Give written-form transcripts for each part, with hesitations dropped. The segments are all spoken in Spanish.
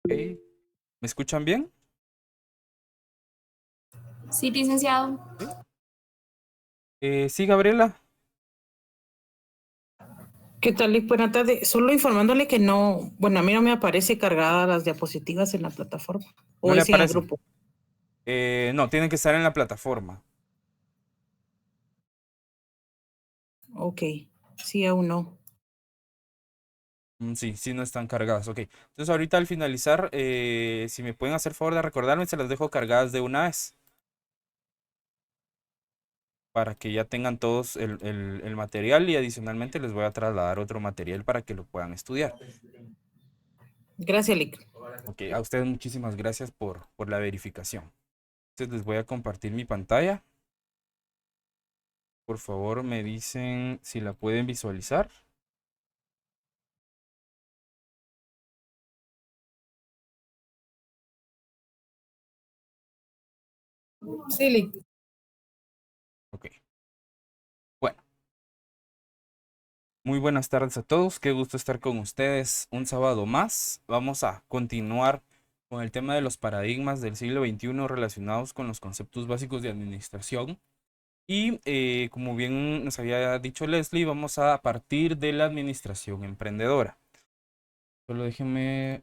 Ok. ¿Me escuchan bien? Sí, licenciado. Sí, sí, Gabriela. ¿Qué tal? Buenas tardes. Solo informándole que no, bueno, a mí no me aparece cargada las diapositivas en la plataforma ¿No o le es en el aparecen? grupo. No, tienen que estar en la plataforma. Ok, sí, aún no. Sí, sí, no están cargadas. Ok. Entonces, ahorita al finalizar, si me pueden hacer favor de recordarme, se las dejo cargadas de una vez para que ya tengan todos el material y adicionalmente les voy a trasladar otro material para que lo puedan estudiar. Gracias, Lick. Ok, a ustedes muchísimas gracias por la verificación. Entonces, les voy a compartir mi pantalla. Por favor, me dicen si la pueden visualizar. Sí, Lick. Ok. Bueno. Muy buenas tardes a todos, qué gusto estar con ustedes un sábado más. Vamos a continuar con el tema de los paradigmas del siglo XXI relacionados con los conceptos básicos de administración. Y como bien nos había dicho Leslie, vamos a partir de la administración emprendedora. Solo déjenme,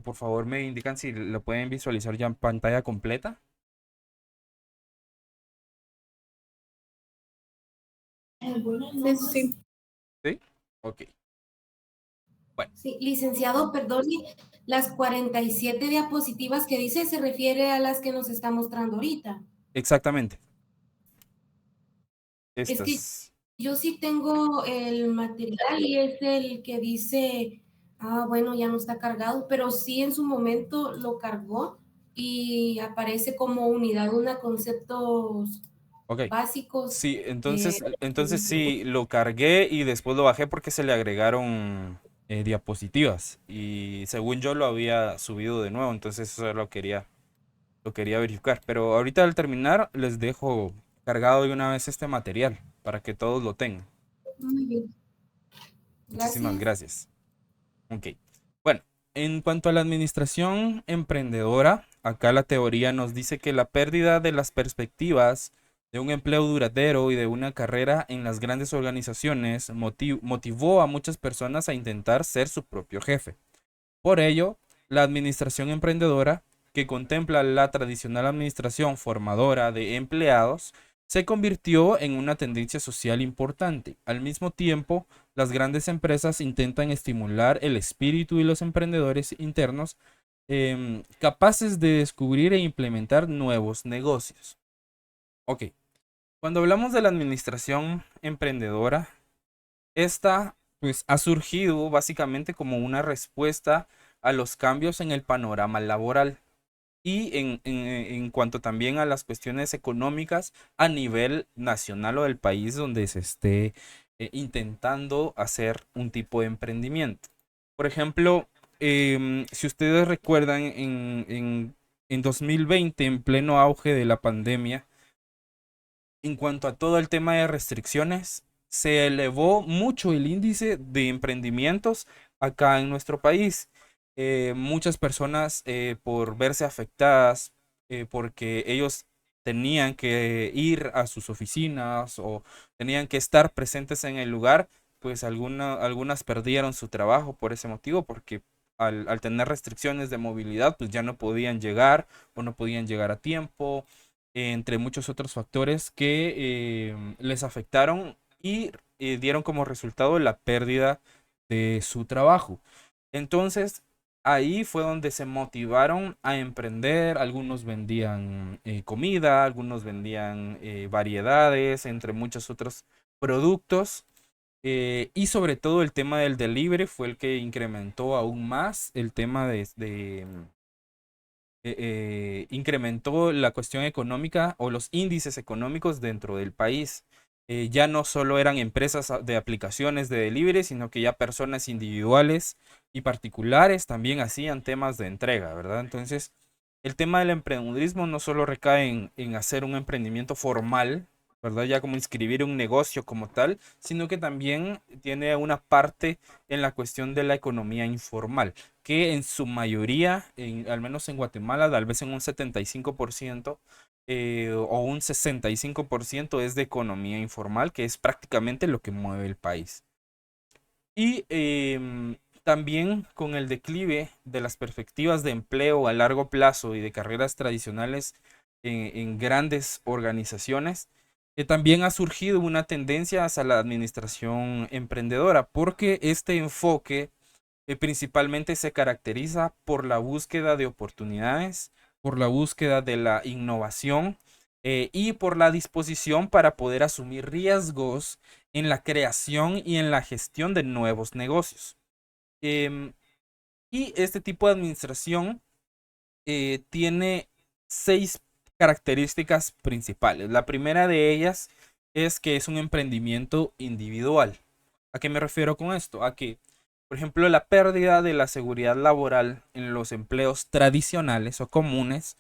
por favor, me indican si lo pueden visualizar ya en pantalla completa. Sí, sí. ¿Sí? Ok. Bueno, Sí, licenciado, perdone, las 47 diapositivas que dice se refiere a las que nos está mostrando ahorita. exactamente. Es que Estas. yo sí tengo el material y es el que dice, bueno, ya no está cargado, pero sí en su momento lo cargó y aparece como unidad una conceptos Ok. básicos. Sí, eh, entonces sí, lo cargué y después lo bajé porque se le agregaron diapositivas. Y según yo lo había subido de nuevo, entonces eso lo quería verificar. Pero ahorita al terminar les dejo cargado de una vez este material para que todos lo tengan. Muy bien, Muchísimas gracias. gracias. Ok. Bueno, en cuanto a la administración emprendedora, acá la teoría nos dice que la pérdida de las perspectivas de un empleo duradero y de una carrera en las grandes organizaciones motivó a muchas personas a intentar ser su propio jefe. Por ello, la administración emprendedora, que contempla la tradicional administración formadora de empleados, se convirtió en una tendencia social importante. Al mismo tiempo, las grandes empresas intentan estimular el espíritu de los emprendedores internos capaces de descubrir e implementar nuevos negocios. Ok, cuando hablamos de la administración emprendedora, esta pues ha surgido básicamente como una respuesta a los cambios en el panorama laboral y en cuanto también a las cuestiones económicas a nivel nacional o del país donde se esté intentando hacer un tipo de emprendimiento. Por ejemplo, si ustedes recuerdan en 2020, en pleno auge de la pandemia, en cuanto a todo el tema de restricciones, se elevó mucho el índice de emprendimientos acá en nuestro país. Muchas personas por verse afectadas, porque ellos tenían que ir a sus oficinas o tenían que estar presentes en el lugar, pues algunas perdieron su trabajo por ese motivo, porque al tener restricciones de movilidad, pues ya no podían llegar o no podían llegar a tiempo entre muchos otros factores que les afectaron y dieron como resultado la pérdida de su trabajo. Entonces, ahí fue donde se motivaron a emprender. Algunos vendían comida, algunos vendían variedades, entre muchos otros productos. Y sobre todo el tema del delivery fue el que incrementó aún más el tema incrementó la cuestión económica o los índices económicos dentro del país. Ya no solo eran empresas de aplicaciones de delivery, sino que ya personas individuales y particulares también hacían temas de entrega, ¿verdad? Entonces, el tema del emprendedurismo no solo recae en hacer un emprendimiento formal, ¿verdad? Ya como inscribir un negocio como tal, sino que también tiene una parte en la cuestión de la economía informal, que en su mayoría, al menos en Guatemala, tal vez en un 75% o un 65% es de economía informal, que es prácticamente lo que mueve el país. Y también con el declive de las perspectivas de empleo a largo plazo y de carreras tradicionales en grandes organizaciones, también ha surgido una tendencia hacia la administración emprendedora, porque este enfoque principalmente se caracteriza por la búsqueda de oportunidades, por la búsqueda de la innovación y por la disposición para poder asumir riesgos en la creación y en la gestión de nuevos negocios. Em, y este tipo de administración tiene 6 características principales. La primera de ellas es que es un emprendimiento individual. ¿A qué me refiero con esto? A que, por ejemplo, la pérdida de la seguridad laboral en los empleos tradicionales o comunes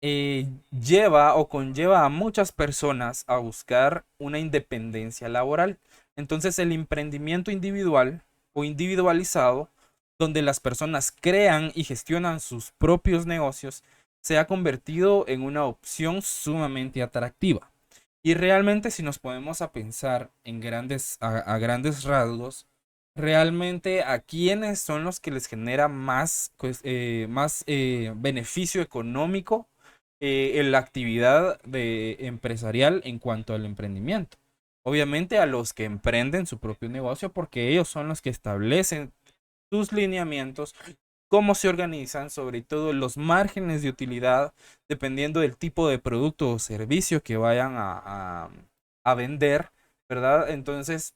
lleva o conlleva a muchas personas a buscar una independencia laboral. Entonces, el emprendimiento individual o individualizado, donde las personas crean y gestionan sus propios negocios, se ha convertido en una opción sumamente atractiva. Y realmente, si nos ponemos a pensar en a grandes rasgos, realmente a quiénes son los que les genera más, beneficio económico en la actividad empresarial en cuanto al emprendimiento. Obviamente a los que emprenden su propio negocio, porque ellos son los que establecen sus lineamientos, cómo se organizan, sobre todo los márgenes de utilidad, dependiendo del tipo de producto o servicio que vayan a vender, ¿verdad? Entonces,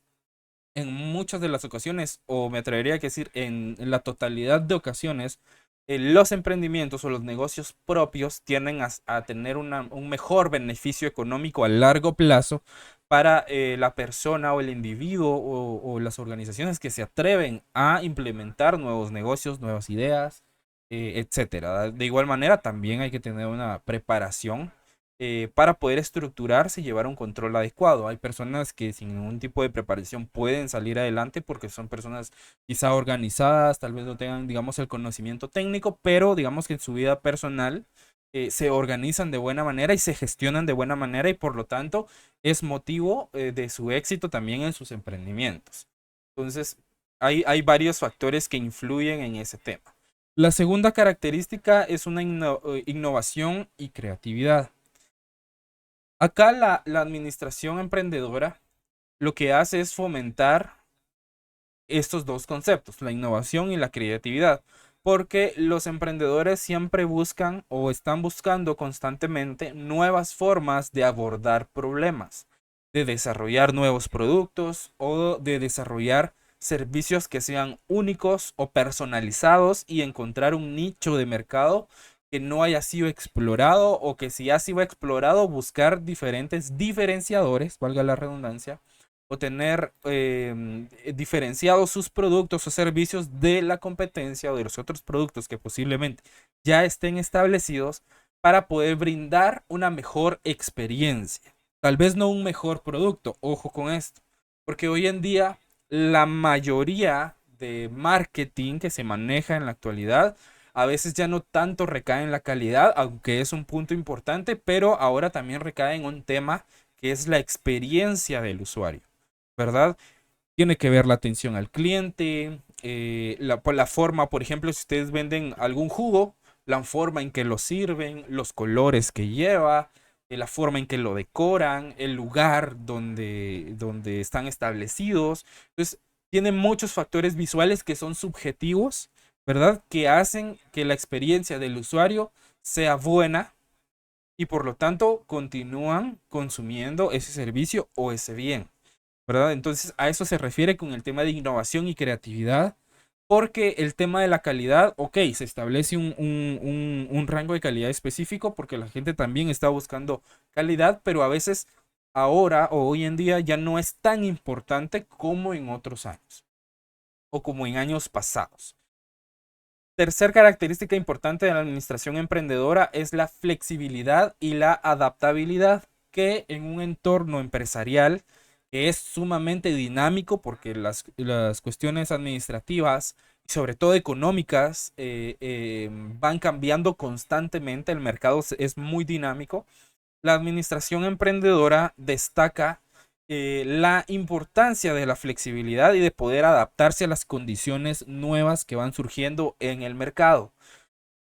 en muchas de las ocasiones, o me atrevería a decir en la totalidad de ocasiones, los emprendimientos o los negocios propios tienden a tener un mejor beneficio económico a largo plazo para la persona o el individuo o las organizaciones que se atreven a implementar nuevos negocios, nuevas ideas, etcétera. De igual manera, también hay que tener una preparación para poder estructurarse y llevar un control adecuado. Hay personas que sin ningún tipo de preparación pueden salir adelante porque son personas quizá organizadas, tal vez no tengan, digamos, el conocimiento técnico, pero digamos que en su vida personal se organizan de buena manera y se gestionan de buena manera y por lo tanto es motivo de su éxito también en sus emprendimientos. Entonces, hay varios factores que influyen en ese tema. La segunda característica es una innovación y creatividad. Acá la administración emprendedora lo que hace es fomentar estos dos conceptos, la innovación y la creatividad, porque los emprendedores siempre buscan o están buscando constantemente nuevas formas de abordar problemas, de desarrollar nuevos productos o de desarrollar servicios que sean únicos o personalizados y encontrar un nicho de mercado que no haya sido explorado o que si ha sido explorado buscar diferentes diferenciadores, valga la redundancia, o tener diferenciados sus productos o servicios de la competencia o de los otros productos que posiblemente ya estén establecidos para poder brindar una mejor experiencia. Tal vez no un mejor producto, ojo con esto, porque hoy en día la mayoría de marketing que se maneja en la actualidad a veces ya no tanto recae en la calidad, aunque es un punto importante, pero ahora también recae en un tema que es la experiencia del usuario, ¿verdad? Tiene que ver la atención al cliente, la forma, por ejemplo, si ustedes venden algún jugo, la forma en que lo sirven, los colores que lleva, la forma en que lo decoran, el lugar donde están establecidos. Entonces, tiene muchos factores visuales que son subjetivos, ¿verdad? Que hacen que la experiencia del usuario sea buena y por lo tanto continúan consumiendo ese servicio o ese bien, ¿verdad? Entonces a eso se refiere con el tema de innovación y creatividad, porque el tema de la calidad, ok, se establece un rango de calidad específico porque la gente también está buscando calidad, pero a veces ahora o hoy en día ya no es tan importante como en otros años o como en años pasados. Tercer característica importante de la administración emprendedora es la flexibilidad y la adaptabilidad. que en un entorno empresarial que es sumamente dinámico porque las cuestiones administrativas y sobre todo económicas van cambiando constantemente, el mercado es muy dinámico. La administración emprendedora destaca la importancia de la flexibilidad y de poder adaptarse a las condiciones nuevas que van surgiendo en el mercado.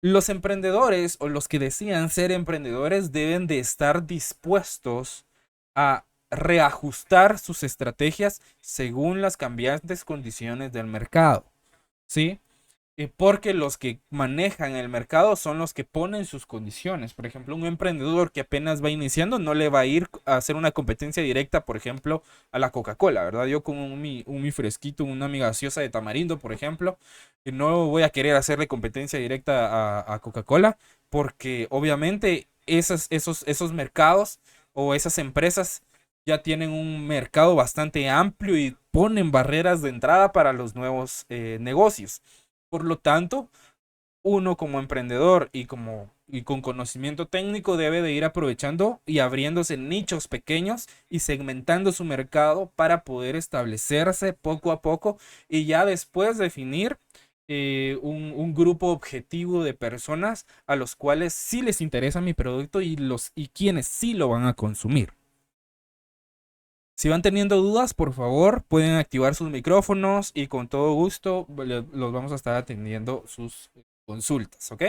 Los emprendedores o los que decían ser emprendedores deben de estar dispuestos a reajustar sus estrategias según las cambiantes condiciones del mercado, ¿sí? Porque los que manejan el mercado son los que ponen sus condiciones. Por ejemplo, un emprendedor que apenas va iniciando no le va a ir a hacer una competencia directa, por ejemplo, a la Coca-Cola, ¿verdad? Yo con mi fresquito, una mi gaseosa de tamarindo, por ejemplo, no voy a querer hacerle competencia directa a Coca-Cola porque obviamente esos mercados o esas empresas ya tienen un mercado bastante amplio y ponen barreras de entrada para los nuevos negocios. Por lo tanto, uno como emprendedor y con conocimiento técnico debe de ir aprovechando y abriéndose nichos pequeños y segmentando su mercado para poder establecerse poco a poco y ya después definir un grupo objetivo de personas a los cuales sí les interesa mi producto y quienes sí lo van a consumir. Si van teniendo dudas, por favor, pueden activar sus micrófonos y con todo gusto los vamos a estar atendiendo sus consultas, ¿ok?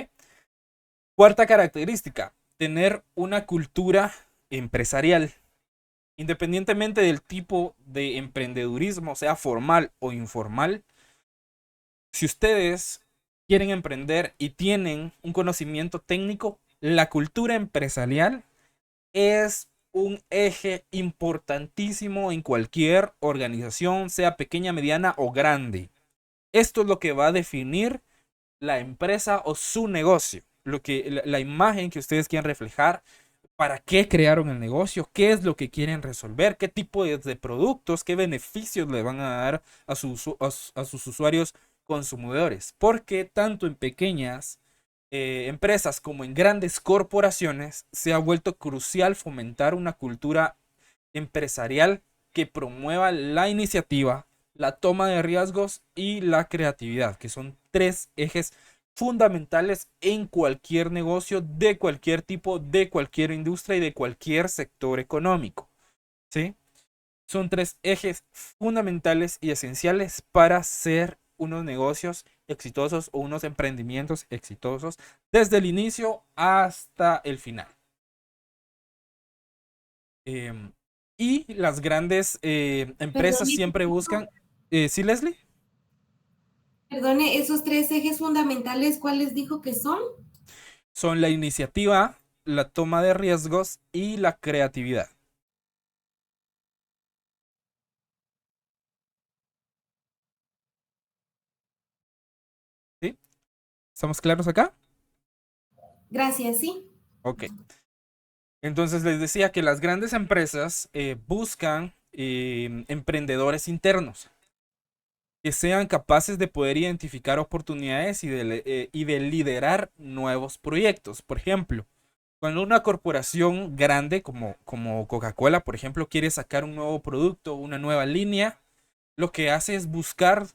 Cuarta característica, tener una cultura empresarial. Independientemente del tipo de emprendedurismo, sea formal o informal, si ustedes quieren emprender y tienen un conocimiento técnico, la cultura empresarial es un eje importantísimo en cualquier organización, sea pequeña, mediana o grande. Esto es lo que va a definir la empresa o su negocio, la imagen que ustedes quieren reflejar, para qué crearon el negocio, qué es lo que quieren resolver, qué tipo de productos, qué beneficios le van a dar a sus usuarios consumidores. Porque tanto en pequeñas empresas como en grandes corporaciones se ha vuelto crucial fomentar una cultura empresarial que promueva la iniciativa, la toma de riesgos y la creatividad, que son tres ejes fundamentales en cualquier negocio de cualquier tipo, de cualquier industria y de cualquier sector económico, ¿sí? Son tres ejes fundamentales y esenciales para ser unos negocios exitosos o unos emprendimientos exitosos desde el inicio hasta el final. Y las grandes empresas Perdone, siempre buscan... ¿Sí, Leslie? perdone, esos tres ejes fundamentales, ¿cuáles dijo que son? Son la iniciativa, la toma de riesgos y la creatividad. ¿Sí? ¿Estamos claros acá? Gracias, sí. Ok. Entonces les decía que las grandes empresas buscan emprendedores internos que sean capaces de poder identificar oportunidades y de liderar nuevos proyectos. Por ejemplo, cuando una corporación grande como Coca-Cola, por ejemplo, quiere sacar un nuevo producto, una nueva línea, lo que hace es buscar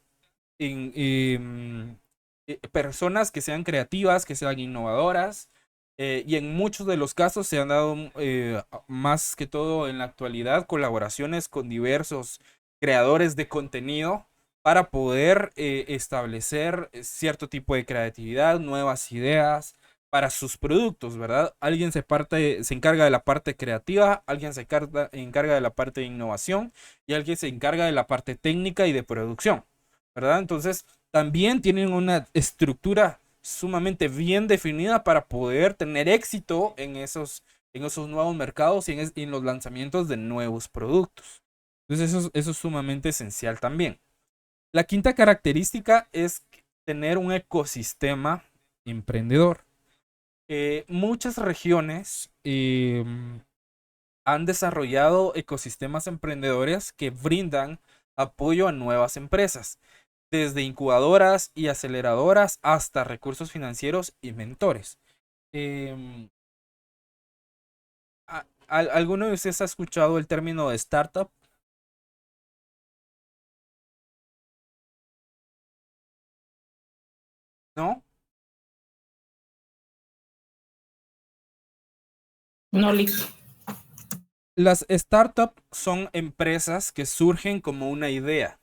personas que sean creativas, que sean innovadoras, y en muchos de los casos se han dado, más que todo en la actualidad, colaboraciones con diversos creadores de contenido para poder establecer cierto tipo de creatividad, nuevas ideas para sus productos, ¿verdad? Alguien se encarga de la parte creativa, alguien se encarga de la parte de innovación y alguien se encarga de la parte técnica y de producción, ¿verdad? Entonces, también tienen una estructura sumamente bien definida para poder tener éxito en esos nuevos mercados y en los lanzamientos de nuevos productos. Entonces, eso es sumamente esencial también. La quinta característica es tener un ecosistema emprendedor. Muchas regiones han desarrollado ecosistemas emprendedores que brindan apoyo a nuevas empresas, desde incubadoras y aceleradoras hasta recursos financieros y mentores. Em, ¿Alguno de ustedes ha escuchado el término de startup? ¿No? No, listo. Las startups son empresas que surgen como una idea,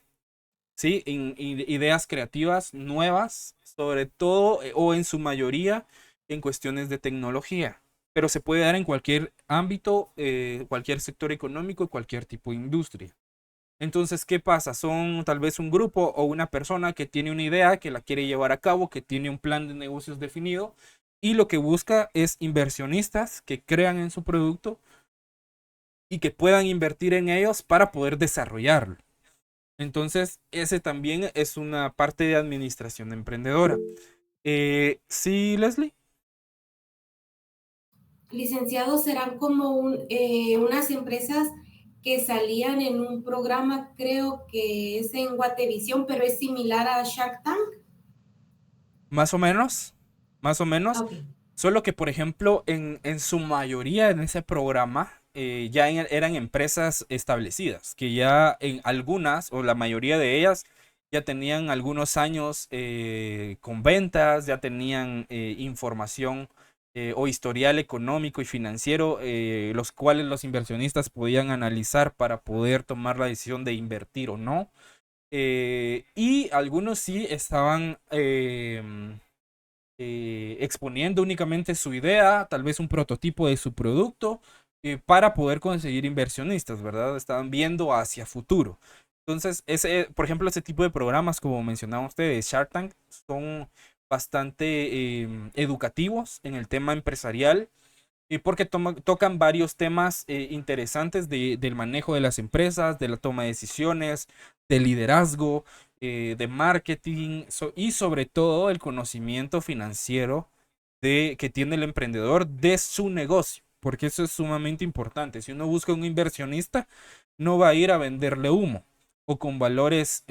¿sí? Ideas creativas nuevas, sobre todo o en su mayoría en cuestiones de tecnología, pero se puede dar en cualquier ámbito, cualquier sector económico y cualquier tipo de industria. Entonces, ¿qué pasa? Son tal vez un grupo o una persona que tiene una idea, que la quiere llevar a cabo, que tiene un plan de negocios definido y lo que busca es inversionistas que crean en su producto y que puedan invertir en ellos para poder desarrollarlo. Entonces, ese también es una parte de administración emprendedora. Sí, Leslie. Licenciados, serán como unas empresas que salían en un programa, creo que es en Guatevisión, pero es similar a Shark Tank. Más o menos, más o menos. Ok. Solo que, por ejemplo, en su mayoría en ese programa ya eran empresas establecidas, que ya en algunas o la mayoría de ellas ya tenían algunos años con ventas, ya tenían información o historial económico y financiero, los cuales los inversionistas podían analizar para poder tomar la decisión de invertir o no. Y algunos sí estaban exponiendo únicamente su idea, tal vez un prototipo de su producto, para poder conseguir inversionistas, ¿verdad? Estaban viendo hacia futuro. Entonces, por ejemplo, ese tipo de programas, como mencionaban ustedes, Shark Tank, son bastante educativos en el tema empresarial y porque tocan varios temas interesantes del manejo de las empresas, de la toma de decisiones, de liderazgo, de marketing y sobre todo el conocimiento financiero que tiene el emprendedor de su negocio, porque eso es sumamente importante. Si uno busca un inversionista, no va a ir a venderle humo o con valores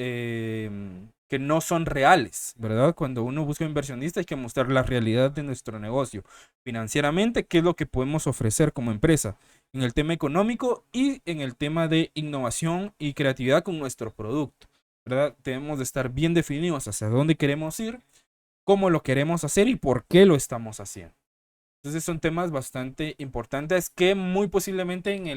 que no son reales, ¿verdad? Cuando uno busca un inversionista hay que mostrar la realidad de nuestro negocio financieramente, qué es lo que podemos ofrecer como empresa en el tema económico y en el tema de innovación y creatividad con nuestro producto, ¿verdad? Debemos de estar bien definidos hacia dónde queremos ir, cómo lo queremos hacer y por qué lo estamos haciendo. Entonces son temas bastante importantes que muy posiblemente en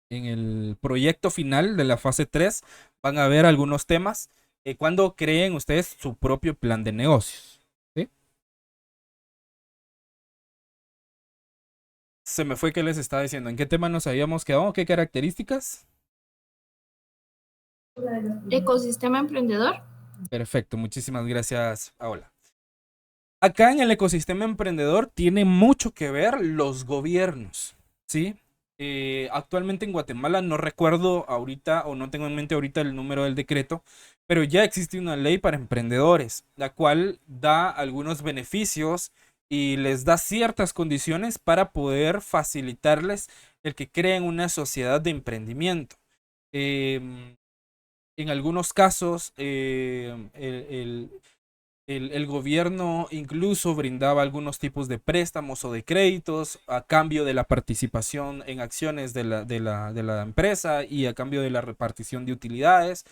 el proyecto final de la fase 3 van a haber algunos temas cuando creen ustedes su propio plan de negocios. ¿Sí? Se me fue que les estaba diciendo. ¿En qué tema nos habíamos quedado? ¿Qué características? Ecosistema emprendedor. Perfecto, muchísimas gracias, Paola. Acá en el ecosistema emprendedor tiene mucho que ver los gobiernos, ¿sí? Actualmente en Guatemala no recuerdo ahorita o no tengo en mente ahorita el número del decreto, pero ya existe una ley para emprendedores, la cual da algunos beneficios y les da ciertas condiciones para poder facilitarles el que creen una sociedad de emprendimiento. Em, en algunos casos, el gobierno incluso brindaba algunos tipos de préstamos o de créditos a cambio de la participación en acciones de la empresa y a cambio de la repartición de utilidades,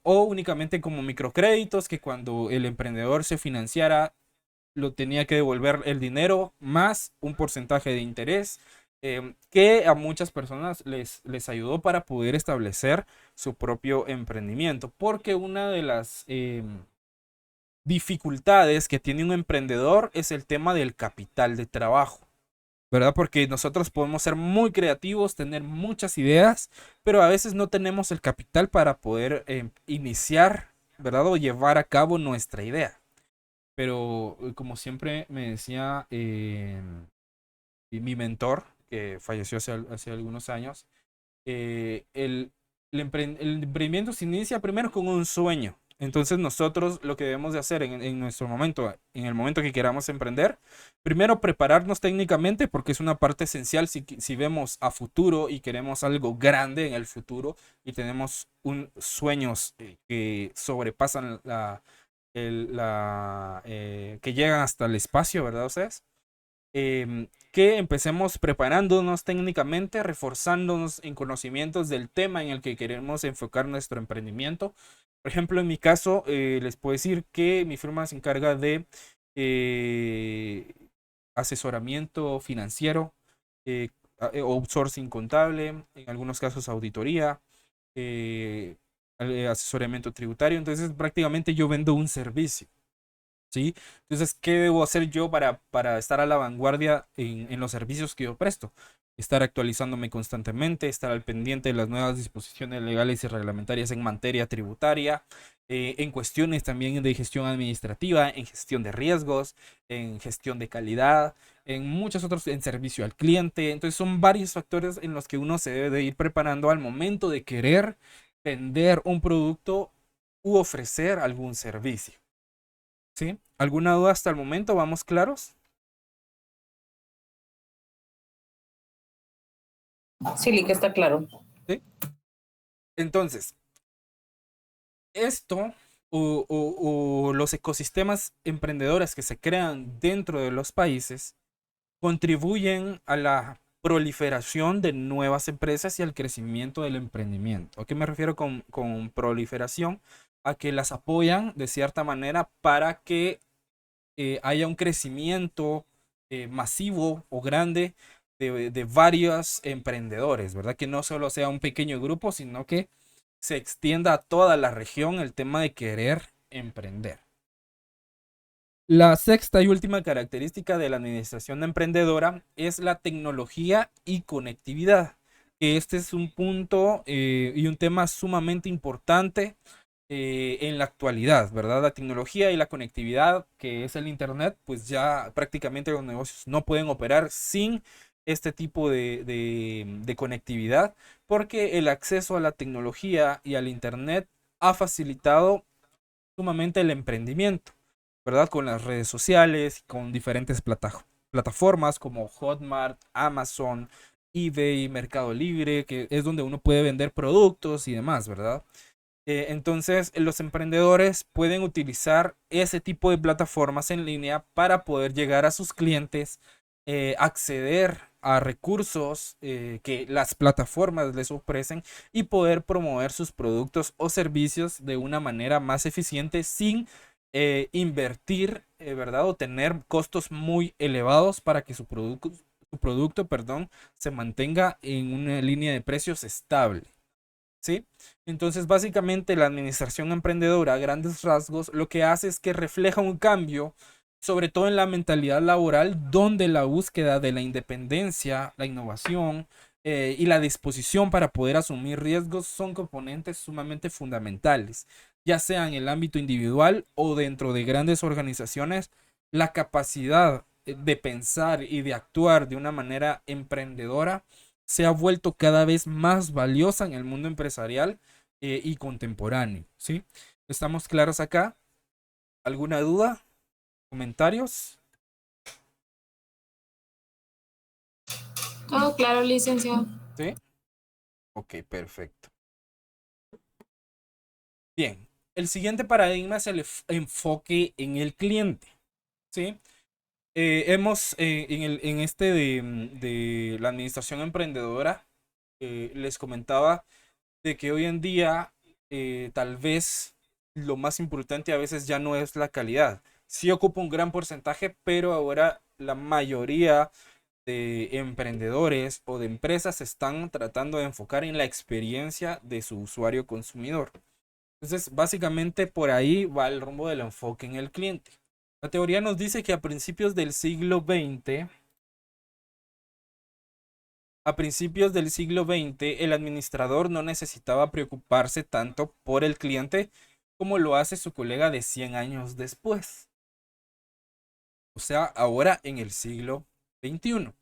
o únicamente como microcréditos que cuando el emprendedor se financiara lo tenía que devolver el dinero más un porcentaje de interés, que a muchas personas les ayudó para poder establecer su propio emprendimiento. Porque una de las dificultades que tiene un emprendedor es el tema del capital de trabajo, ¿verdad? Porque nosotros podemos ser muy creativos, tener muchas ideas, pero a veces no tenemos el capital para poder iniciar, ¿verdad? O llevar a cabo nuestra idea. Pero como siempre me decía mi mentor, que falleció hace algunos años, el emprendimiento se inicia primero con un sueño. Entonces nosotros lo que debemos de hacer en nuestro momento, en el momento que queramos emprender, primero prepararnos técnicamente porque es una parte esencial si vemos a futuro y queremos algo grande en el futuro y tenemos sueños que sobrepasan que llegan hasta el espacio, ¿verdad ustedes? que empecemos preparándonos técnicamente, reforzándonos en conocimientos del tema en el que queremos enfocar nuestro emprendimiento. Por ejemplo, en mi caso, les puedo decir que mi firma se encarga de asesoramiento financiero, outsourcing contable, en algunos casos auditoría, asesoramiento tributario. Entonces, prácticamente yo vendo un servicio. ¿Sí? Entonces, ¿qué debo hacer yo para estar a la vanguardia en los servicios que yo presto? Estar actualizándome constantemente, estar al pendiente de las nuevas disposiciones legales y reglamentarias en materia tributaria, en cuestiones también de gestión administrativa, en gestión de riesgos, en gestión de calidad, en muchos otros, en servicio al cliente. Entonces, son varios factores en los que uno se debe de ir preparando al momento de querer vender un producto u ofrecer algún servicio. ¿Sí? ¿Alguna duda hasta el momento? ¿Vamos claros? Sí, Lick, está claro. ¿Sí? Entonces, esto o los ecosistemas emprendedores que se crean dentro de los países contribuyen a la proliferación de nuevas empresas y al crecimiento del emprendimiento. ¿A qué me refiero con proliferación? A que las apoyan de cierta manera para que haya un crecimiento masivo o grande de varios emprendedores, ¿verdad? Que no solo sea un pequeño grupo, sino que se extienda a toda la región el tema de querer emprender. La sexta y última característica de la administración emprendedora es la tecnología y conectividad. Este es un punto y un tema sumamente importante en la actualidad, ¿verdad? La tecnología y la conectividad, que es el Internet, pues ya prácticamente los negocios no pueden operar sin este tipo de conectividad, porque el acceso a la tecnología y al Internet ha facilitado sumamente el emprendimiento, ¿verdad? Con las redes sociales, con diferentes plataformas como Hotmart, Amazon, eBay, Mercado Libre, que es donde uno puede vender productos y demás, ¿verdad? Entonces, los emprendedores pueden utilizar ese tipo de plataformas en línea para poder llegar a sus clientes, acceder a recursos que las plataformas les ofrecen y poder promover sus productos o servicios de una manera más eficiente sin invertir, ¿verdad? O tener costos muy elevados para que su producto, perdón, se mantenga en una línea de precios estable. ¿Sí? Entonces, básicamente la administración emprendedora a grandes rasgos lo que hace es que refleja un cambio, sobre todo en la mentalidad laboral, donde la búsqueda de la independencia, la innovación y la disposición para poder asumir riesgos son componentes sumamente fundamentales, ya sea en el ámbito individual o dentro de grandes organizaciones. La capacidad de pensar y de actuar de una manera emprendedora se ha vuelto cada vez más valiosa en el mundo empresarial y contemporáneo, ¿sí? ¿Estamos claros acá? ¿Alguna duda? ¿Comentarios? Todo claro, licenciado. ¿Sí? Ok, perfecto. Bien, el siguiente paradigma es el enfoque en el cliente, ¿sí? Hemos, en este de la administración emprendedora, les comentaba de que hoy en día tal vez lo más importante a veces ya no es la calidad. Sí ocupa un gran porcentaje, pero ahora la mayoría de emprendedores o de empresas se están tratando de enfocar en la experiencia de su usuario consumidor. Entonces, básicamente por ahí va el rumbo del enfoque en el cliente. La teoría nos dice que a principios del siglo XX, el administrador no necesitaba preocuparse tanto por el cliente como lo hace su colega de 100 años después. O sea, ahora en el siglo XXI.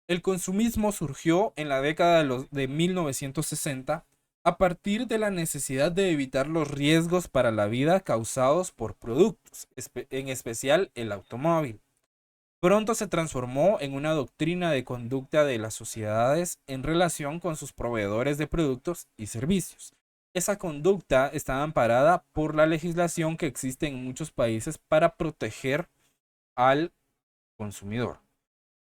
El consumismo surgió en la década de 1960 a partir de la necesidad de evitar los riesgos para la vida causados por productos, en especial el automóvil. Pronto se transformó en una doctrina de conducta de las sociedades en relación con sus proveedores de productos y servicios. Esa conducta está amparada por la legislación que existe en muchos países para proteger al consumidor.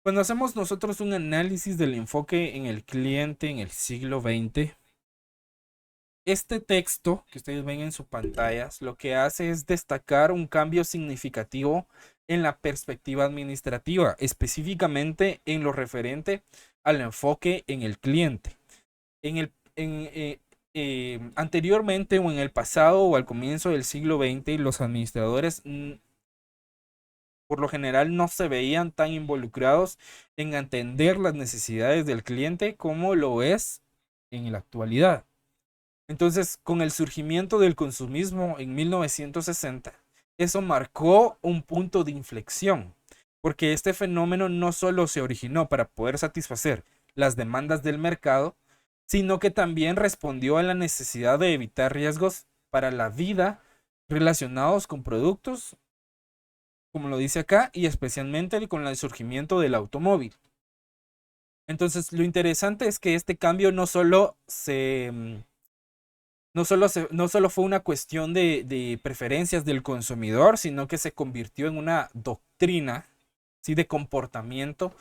Cuando hacemos nosotros un análisis del enfoque en el cliente en el siglo XX, este texto que ustedes ven en sus pantallas lo que hace es destacar un cambio significativo en la perspectiva administrativa, específicamente en lo referente al enfoque en el cliente. Anteriormente o en el pasado o al comienzo del siglo XX, los administradores por lo general no se veían tan involucrados en atender las necesidades del cliente como lo es en la actualidad. Entonces, con el surgimiento del consumismo en 1960, eso marcó un punto de inflexión, porque este fenómeno no solo se originó para poder satisfacer las demandas del mercado, sino que también respondió a la necesidad de evitar riesgos para la vida relacionados con productos, como lo dice acá, y especialmente con el surgimiento del automóvil. Entonces, lo interesante es que este cambio no solo fue una cuestión de preferencias del consumidor, sino que se convirtió en una doctrina, ¿sí?, de comportamiento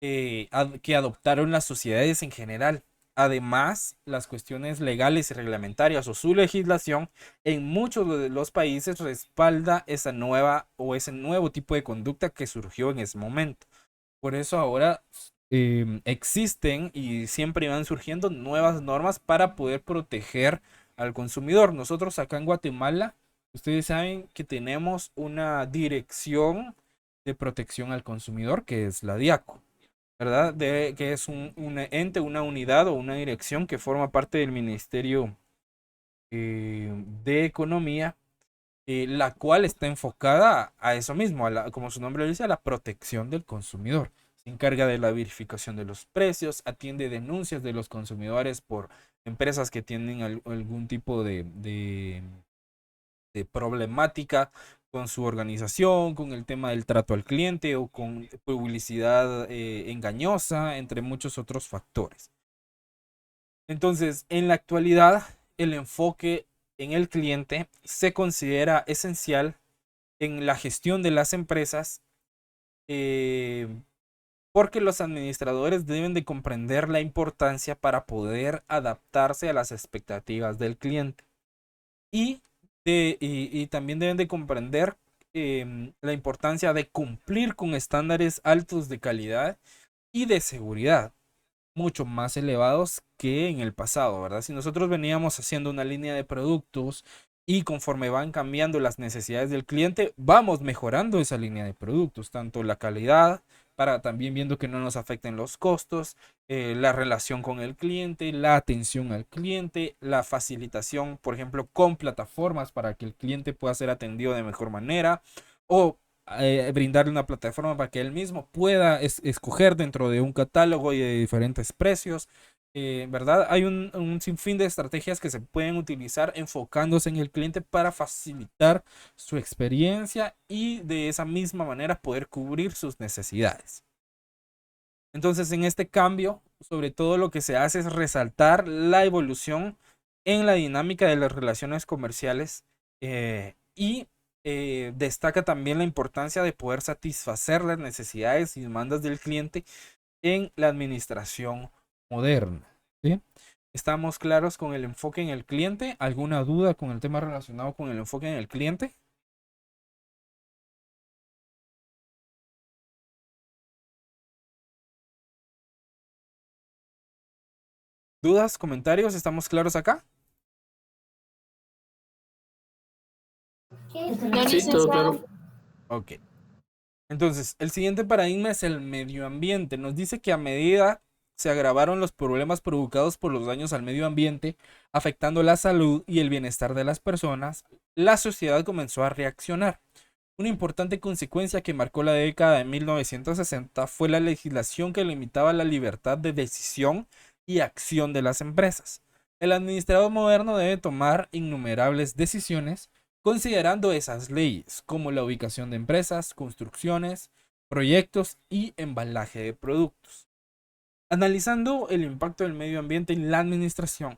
que adoptaron las sociedades en general. Además, las cuestiones legales y reglamentarias o su legislación en muchos de los países respalda esa nueva o ese nuevo tipo de conducta que surgió en ese momento. Por eso ahora existen y siempre van surgiendo nuevas normas para poder proteger al consumidor. Nosotros acá en Guatemala, ustedes saben que tenemos una dirección de protección al consumidor que es la DIACO, ¿verdad? Que es un ente, una unidad o una dirección que forma parte del Ministerio de Economía, la cual está enfocada a eso mismo, como su nombre lo dice, a la protección del consumidor. Se encarga de la verificación de los precios, atiende denuncias de los consumidores por empresas que tienen algún tipo de problemática con su organización, con el tema del trato al cliente o con publicidad engañosa, entre muchos otros factores. Entonces, en la actualidad, el enfoque en el cliente se considera esencial en la gestión de las empresas porque los administradores deben de comprender la importancia para poder adaptarse a las expectativas del cliente y también deben de comprender la importancia de cumplir con estándares altos de calidad y de seguridad, mucho más elevados que en el pasado, ¿verdad? Si nosotros veníamos haciendo una línea de productos y conforme van cambiando las necesidades del cliente, vamos mejorando esa línea de productos, tanto la calidad, para también viendo que no nos afecten los costos, la relación con el cliente, la atención al cliente, la facilitación, por ejemplo, con plataformas para que el cliente pueda ser atendido de mejor manera o brindarle una plataforma para que él mismo pueda escoger dentro de un catálogo y de diferentes precios. ¿Verdad? Hay un sinfín de estrategias que se pueden utilizar enfocándose en el cliente para facilitar su experiencia y de esa misma manera poder cubrir sus necesidades. Entonces, en este cambio, sobre todo lo que se hace es resaltar la evolución en la dinámica de las relaciones comerciales y destaca también la importancia de poder satisfacer las necesidades y demandas del cliente en la administración moderna. ¿Sí? ¿Estamos claros con el enfoque en el cliente? ¿Alguna duda con el tema relacionado con el enfoque en el cliente? ¿Dudas? ¿Comentarios? ¿Estamos claros acá? No, Sí, todo claro. licenciado. Ok. Entonces, el siguiente paradigma es el medio ambiente. Nos dice que a medida se agravaron los problemas provocados por los daños al medio ambiente, afectando la salud y el bienestar de las personas, la sociedad comenzó a reaccionar. Una importante consecuencia que marcó la década de 1960 fue la legislación que limitaba la libertad de decisión y acción de las empresas. El administrador moderno debe tomar innumerables decisiones considerando esas leyes, como la ubicación de empresas, construcciones, proyectos y embalaje de productos. Analizando el impacto del medio ambiente en la administración,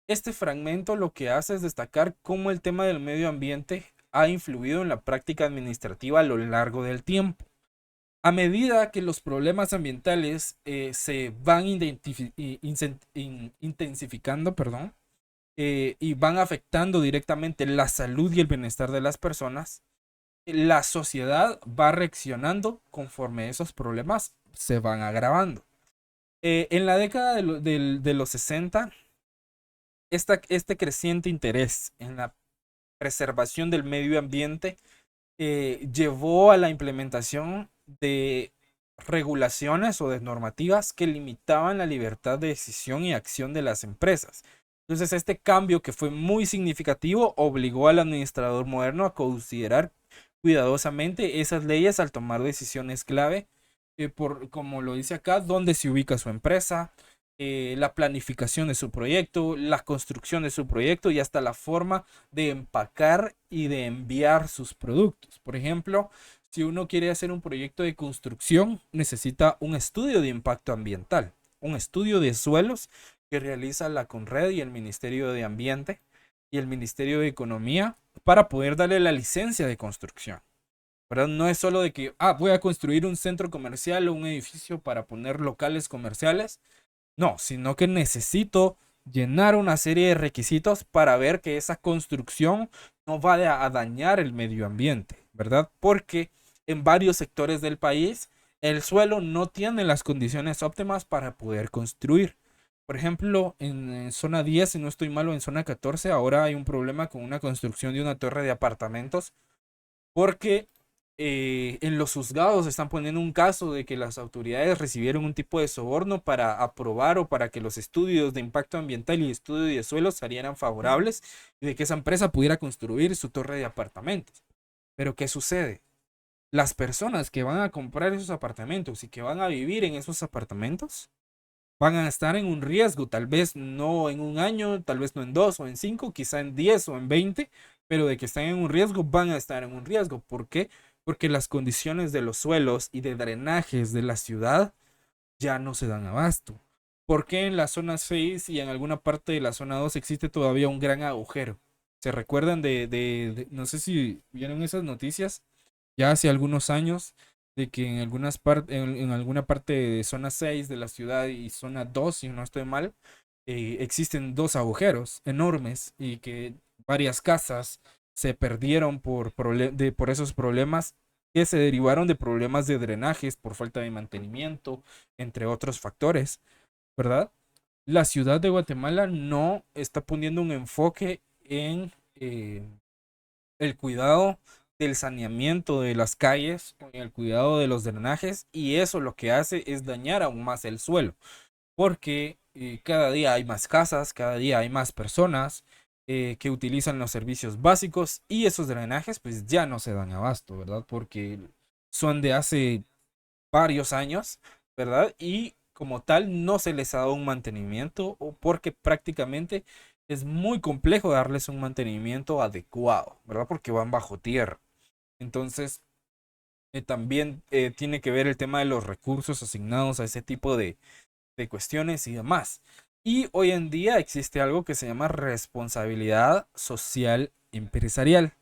este fragmento lo que hace es destacar cómo el tema del medio ambiente ha influido en la práctica administrativa a lo largo del tiempo. A medida que los problemas ambientales se van intensificando, perdón, y van afectando directamente la salud y el bienestar de las personas, la sociedad va reaccionando conforme esos problemas se van agravando. En la década de los 60, este creciente interés en la preservación del medio ambiente llevó a la implementación de regulaciones o de normativas que limitaban la libertad de decisión y acción de las empresas. Entonces, este cambio, que fue muy significativo, obligó al administrador moderno a considerar cuidadosamente esas leyes al tomar decisiones clave, como lo dice acá, dónde se ubica su empresa, la planificación de su proyecto, la construcción de su proyecto y hasta la forma de empacar y de enviar sus productos. Por ejemplo, si uno quiere hacer un proyecto de construcción, necesita un estudio de impacto ambiental, un estudio de suelos que realiza la CONRED y el Ministerio de Ambiente y el Ministerio de Economía para poder darle la licencia de construcción. ¿Verdad? No es solo de que, voy a construir un centro comercial o un edificio para poner locales comerciales. No, sino que necesito llenar una serie de requisitos para ver que esa construcción no vaya a dañar el medio ambiente, ¿verdad? Porque en varios sectores del país el suelo no tiene las condiciones óptimas para poder construir. Por ejemplo, en zona 10, si no estoy mal, o en zona 14, ahora hay un problema con una construcción de una torre de apartamentos porque en los juzgados están poniendo un caso de que las autoridades recibieron un tipo de soborno para aprobar o para que los estudios de impacto ambiental y estudio de suelos salieran favorables y de que esa empresa pudiera construir su torre de apartamentos. Pero ¿qué sucede? Las personas que van a comprar esos apartamentos y que van a vivir en esos apartamentos van a estar en un riesgo, tal vez no en un año, tal vez no en 2 o en 5, quizá en 10 o en 20, pero de que están en un riesgo, van a estar en un riesgo. ¿Por qué? Porque las condiciones de los suelos y de drenajes de la ciudad ya no se dan abasto. ¿Por qué en la zona 6 y en alguna parte de la zona 2 existe todavía un gran agujero? ¿Se recuerdan no sé si vieron esas noticias ya hace algunos años, de que en en alguna parte de zona 6 de la ciudad y zona 2, si no estoy mal, existen dos agujeros enormes y que varias casas se perdieron por esos problemas que se derivaron de problemas de drenajes por falta de mantenimiento, entre otros factores, ¿verdad? La ciudad de Guatemala no está poniendo un enfoque en el cuidado del saneamiento de las calles, en el cuidado de los drenajes, y eso lo que hace es dañar aún más el suelo, porque cada día hay más casas, cada día hay más personas que utilizan los servicios básicos y esos drenajes pues ya no se dan abasto, ¿verdad? Porque son de hace varios años, ¿verdad? Y como tal no se les ha dado un mantenimiento o porque prácticamente es muy complejo darles un mantenimiento adecuado, ¿verdad? Porque van bajo tierra. Entonces, también tiene que ver el tema de los recursos asignados a ese tipo de cuestiones y demás. Y hoy en día existe algo que se llama responsabilidad social empresarial,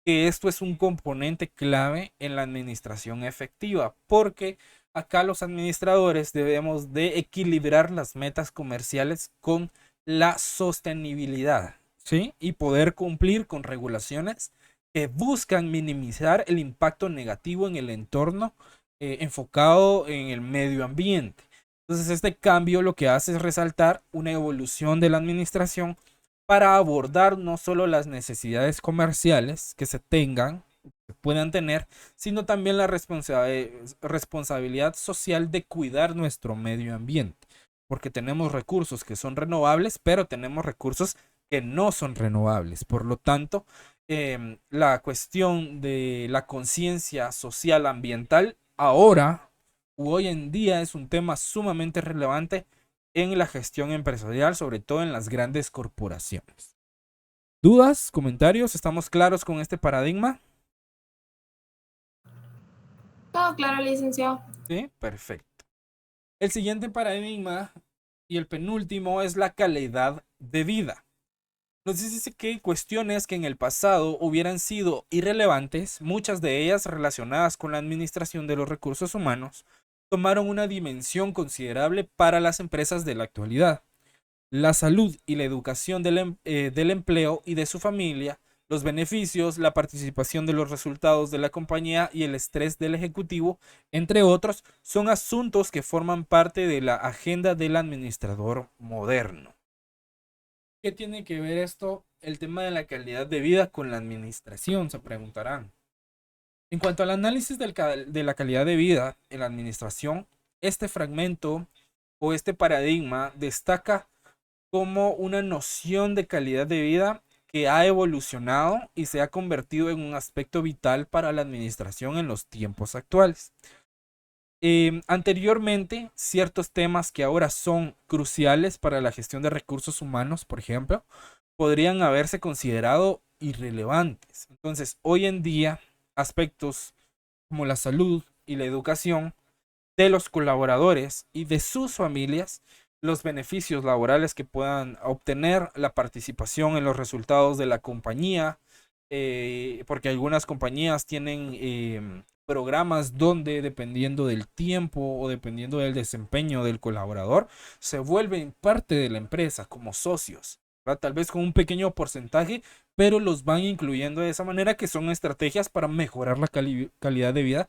que esto es un componente clave en la administración efectiva, porque acá los administradores debemos de equilibrar las metas comerciales con la sostenibilidad, ¿sí? Y poder cumplir con regulaciones que buscan minimizar el impacto negativo en el entorno enfocado en el medio ambiente. Entonces, este cambio lo que hace es resaltar una evolución de la administración para abordar no solo las necesidades comerciales que se tengan, que puedan tener, sino también la responsabilidad social de cuidar nuestro medio ambiente. Porque tenemos recursos que son renovables, pero tenemos recursos que no son renovables. Por lo tanto, la cuestión de la conciencia social ambiental ahora hoy en día es un tema sumamente relevante en la gestión empresarial, sobre todo en las grandes corporaciones. ¿Dudas? ¿Comentarios? ¿Estamos claros con este paradigma? Todo claro, licenciado. Sí, perfecto. El siguiente paradigma y el penúltimo es la calidad de vida. nos dice que cuestiones que en el pasado hubieran sido irrelevantes, muchas de ellas relacionadas con la administración de los recursos humanos, tomaron una dimensión considerable para las empresas de la actualidad. La salud y la educación del empleo y de su familia, los beneficios, la participación de los resultados de la compañía y el estrés del ejecutivo, entre otros, son asuntos que forman parte de la agenda del administrador moderno. ¿Qué tiene que ver esto, el tema de la calidad de vida, con la administración? Se preguntarán. En cuanto al análisis de la calidad de vida en la administración, este fragmento o este paradigma destaca como una noción de calidad de vida que ha evolucionado y se ha convertido en un aspecto vital para la administración en los tiempos actuales. Anteriormente, ciertos temas que ahora son cruciales para la gestión de recursos humanos, por ejemplo, podrían haberse considerado irrelevantes. Entonces, hoy en día, aspectos como la salud y la educación de los colaboradores y de sus familias, los beneficios laborales que puedan obtener, la participación en los resultados de la compañía, porque algunas compañías tienen programas donde, dependiendo del tiempo o dependiendo del desempeño del colaborador, se vuelven parte de la empresa como socios, ¿verdad? Tal vez con un pequeño porcentaje, pero los van incluyendo de esa manera, que son estrategias para mejorar la calidad de vida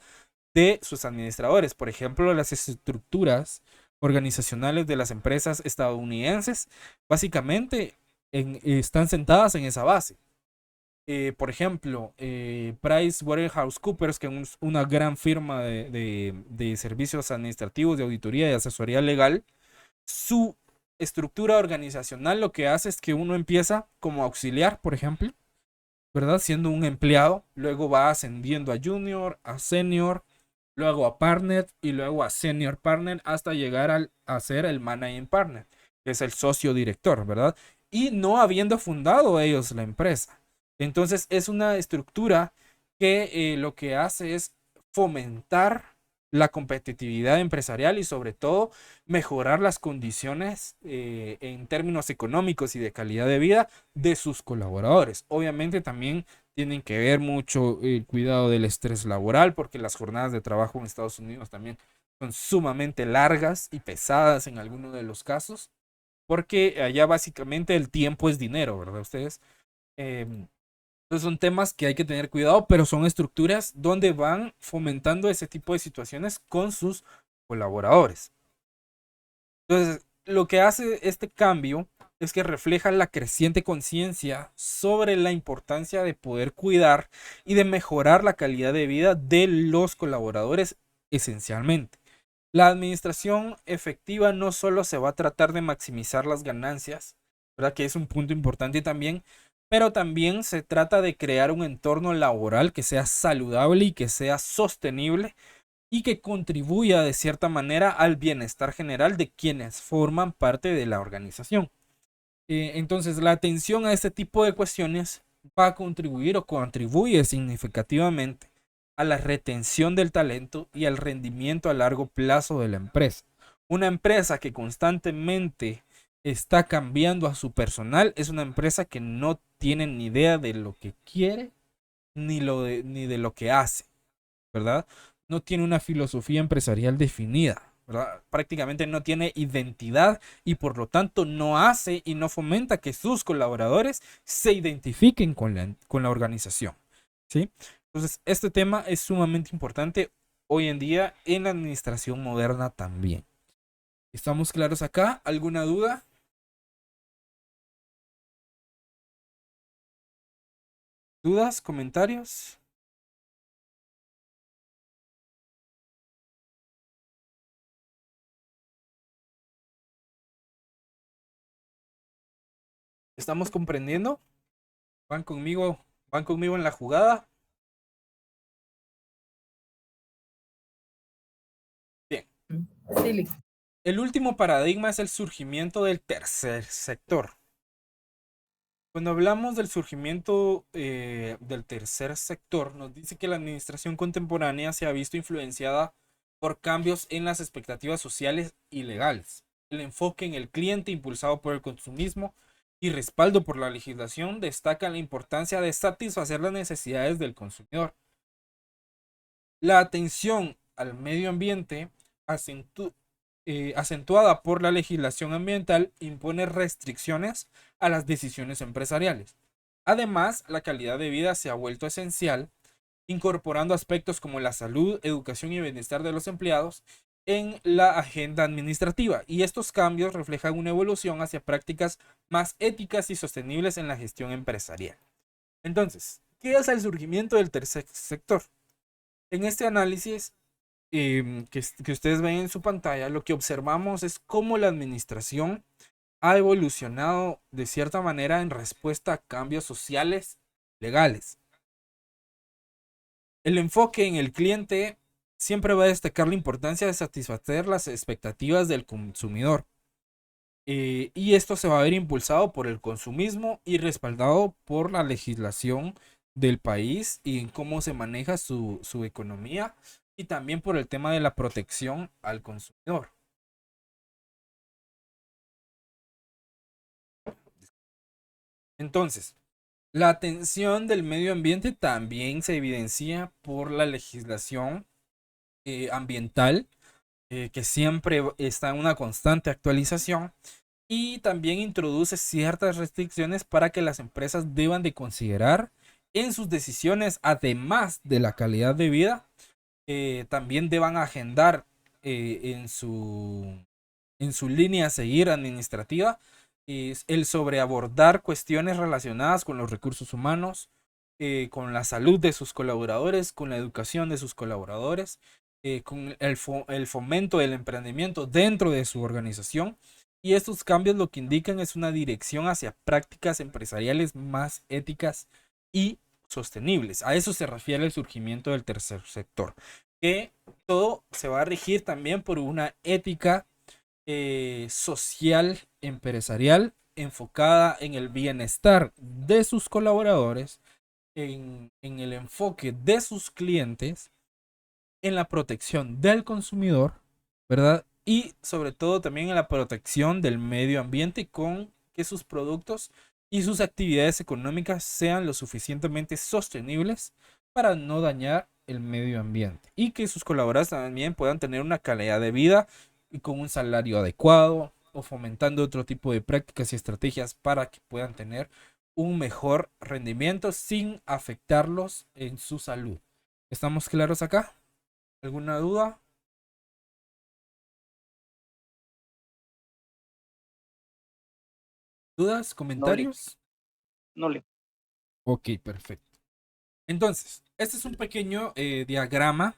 de sus administradores. Por ejemplo, las estructuras organizacionales de las empresas estadounidenses básicamente están sentadas en esa base. Por ejemplo, PricewaterhouseCoopers, que es una gran firma de servicios administrativos, de auditoría y asesoría legal, su estructura organizacional lo que hace es que uno empieza como auxiliar, por ejemplo, ¿verdad? Siendo un empleado, luego va ascendiendo a junior, a senior, luego a partner y luego a senior partner hasta llegar a ser el managing partner, que es el socio director, ¿verdad? Y no habiendo fundado ellos la empresa. Entonces es una estructura que lo que hace es fomentar la competitividad empresarial y sobre todo mejorar las condiciones en términos económicos y de calidad de vida de sus colaboradores. Obviamente también tienen que ver mucho el cuidado del estrés laboral, porque las jornadas de trabajo en Estados Unidos también son sumamente largas y pesadas en algunos de los casos, porque allá básicamente el tiempo es dinero, ¿verdad? Ustedes. Entonces son temas que hay que tener cuidado, pero son estructuras donde van fomentando ese tipo de situaciones con sus colaboradores. Entonces, lo que hace este cambio es que refleja la creciente conciencia sobre la importancia de poder cuidar y de mejorar la calidad de vida de los colaboradores esencialmente. La administración efectiva no solo se va a tratar de maximizar las ganancias, ¿verdad? Que es un punto importante también, pero también se trata de crear un entorno laboral que sea saludable y que sea sostenible y que contribuya de cierta manera al bienestar general de quienes forman parte de la organización. Entonces, la atención a este tipo de cuestiones va a contribuir o contribuye significativamente a la retención del talento y al rendimiento a largo plazo de la empresa. Una empresa que constantemente está cambiando a su personal es una empresa que no tiene ni idea de lo que quiere ni de lo que hace, ¿verdad? No tiene una filosofía empresarial definida, ¿verdad? Prácticamente no tiene identidad y por lo tanto no hace y no fomenta que sus colaboradores se identifiquen con la organización, ¿sí? Entonces, este tema es sumamente importante hoy en día en la administración moderna también. ¿Estamos claros acá? ¿Alguna duda? ¿Dudas? ¿Comentarios? ¿Estamos comprendiendo? ¿Van conmigo en la jugada? Bien. Sí, El último paradigma es el surgimiento del tercer sector. Cuando hablamos del surgimiento del tercer sector, nos dice que la administración contemporánea se ha visto influenciada por cambios en las expectativas sociales y legales. El enfoque en el cliente impulsado por el consumismo y respaldo por la legislación, destacan la importancia de satisfacer las necesidades del consumidor. La atención al medio ambiente, acentuada por la legislación ambiental, impone restricciones a las decisiones empresariales. Además, la calidad de vida se ha vuelto esencial, incorporando aspectos como la salud, educación y bienestar de los empleados en la agenda administrativa. Y estos cambios reflejan una evolución hacia prácticas más éticas y sostenibles en la gestión empresarial. Entonces, ¿qué es el surgimiento del tercer sector? En este análisis que ustedes ven en su pantalla, lo que observamos es cómo la administración ha evolucionado de cierta manera en respuesta a cambios sociales legales. El enfoque en el cliente siempre va a destacar la importancia de satisfacer las expectativas del consumidor. Y esto se va a ver impulsado por el consumismo y respaldado por la legislación del país y en cómo se maneja su economía, y también por el tema de la protección al consumidor. Entonces, la atención del medio ambiente también se evidencia por la legislación ambiental, que siempre está en una constante actualización, y también introduce ciertas restricciones para que las empresas deban de considerar en sus decisiones, además de la calidad de vida, también deban agendar en su línea a seguir administrativa es el sobreabordar cuestiones relacionadas con los recursos humanos, con la salud de sus colaboradores, con la educación de sus colaboradores, con el fomento del emprendimiento dentro de su organización. Y estos cambios lo que indican es una dirección hacia prácticas empresariales más éticas y sostenibles. A eso se refiere el surgimiento del tercer sector, que todo se va a regir también por una ética social empresarial enfocada en el bienestar de sus colaboradores, en el enfoque de sus clientes, en la protección del consumidor, ¿verdad? Y sobre todo también en la protección del medio ambiente, con que sus productos y sus actividades económicas sean lo suficientemente sostenibles para no dañar el medio ambiente, y que sus colaboradores también puedan tener una calidad de vida y con un salario adecuado, o fomentando otro tipo de prácticas y estrategias para que puedan tener un mejor rendimiento sin afectarlos en su salud. ¿Estamos claros acá? ¿Alguna duda? ¿Dudas? ¿Comentarios? No le. Ok, perfecto. Entonces, este es un pequeño diagrama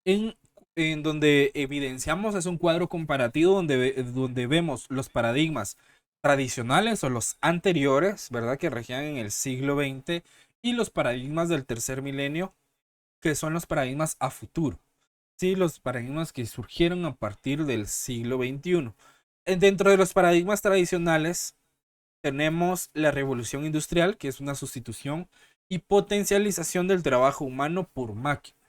en donde evidenciamos, es un cuadro comparativo donde vemos los paradigmas tradicionales o los anteriores, ¿verdad? Que regían en el siglo XX, y los paradigmas del tercer milenio, que son los paradigmas a futuro. Sí, los paradigmas que surgieron a partir del siglo XXI. Dentro de los paradigmas tradicionales tenemos la revolución industrial, que es una sustitución y potencialización del trabajo humano por máquinas.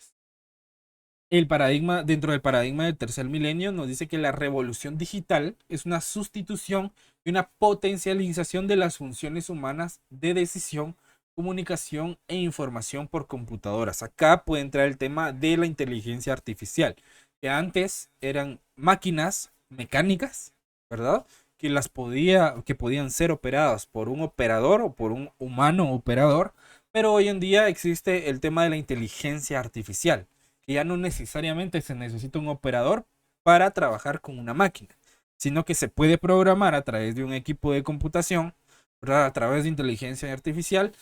Dentro del paradigma del tercer milenio, nos dice que la revolución digital es una sustitución y una potencialización de las funciones humanas de decisión, comunicación e información por computadoras. Acá puede entrar el tema de la inteligencia artificial, que antes eran máquinas mecánicas, ¿verdad? Que podían ser operadas por un operador o por un humano operador, pero hoy en día existe el tema de la inteligencia artificial, que ya no necesariamente se necesita un operador para trabajar con una máquina, sino que se puede programar a través de un equipo de computación, ¿verdad? A través de inteligencia artificial,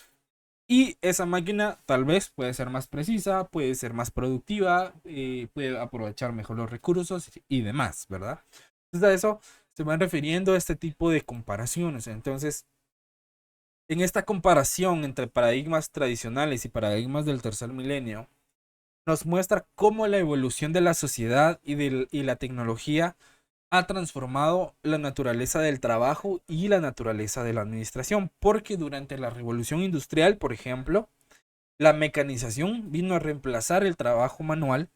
y esa máquina tal vez puede ser más precisa, puede ser más productiva, puede aprovechar mejor los recursos y demás, ¿verdad? Entonces a eso se van refiriendo a este tipo de comparaciones. Entonces, en esta comparación entre paradigmas tradicionales y paradigmas del tercer milenio, nos muestra cómo la evolución de la sociedad y la tecnología ha transformado la naturaleza del trabajo y la naturaleza de la administración, porque durante la revolución industrial, por ejemplo, la mecanización vino a reemplazar el trabajo manual,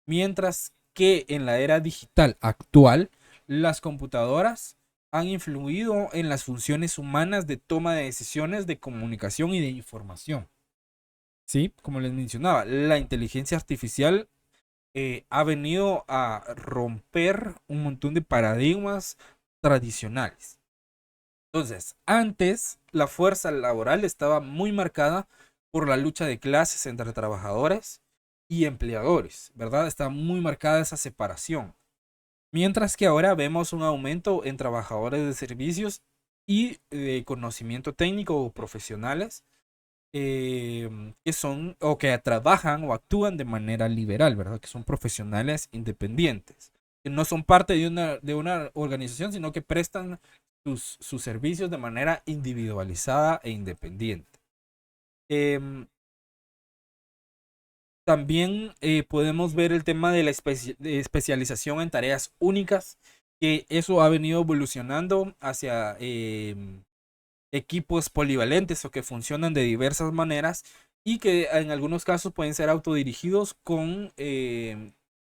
mientras que en la era digital actual, las computadoras han influido en las funciones humanas de toma de decisiones, de comunicación y de información. Sí, como les mencionaba, la inteligencia artificial ha venido a romper un montón de paradigmas tradicionales. Entonces, antes la fuerza laboral estaba muy marcada por la lucha de clases entre trabajadores y empleadores, ¿verdad? Está muy marcada esa separación. Mientras que ahora vemos un aumento en trabajadores de servicios y de conocimiento técnico o profesionales que son o que trabajan o actúan de manera liberal, ¿verdad? Que son profesionales independientes, que no son parte de una organización, sino que prestan sus servicios de manera individualizada e independiente. Em, También podemos ver el tema de la de especialización en tareas únicas, que eso ha venido evolucionando hacia equipos polivalentes o que funcionan de diversas maneras y que en algunos casos pueden ser autodirigidos con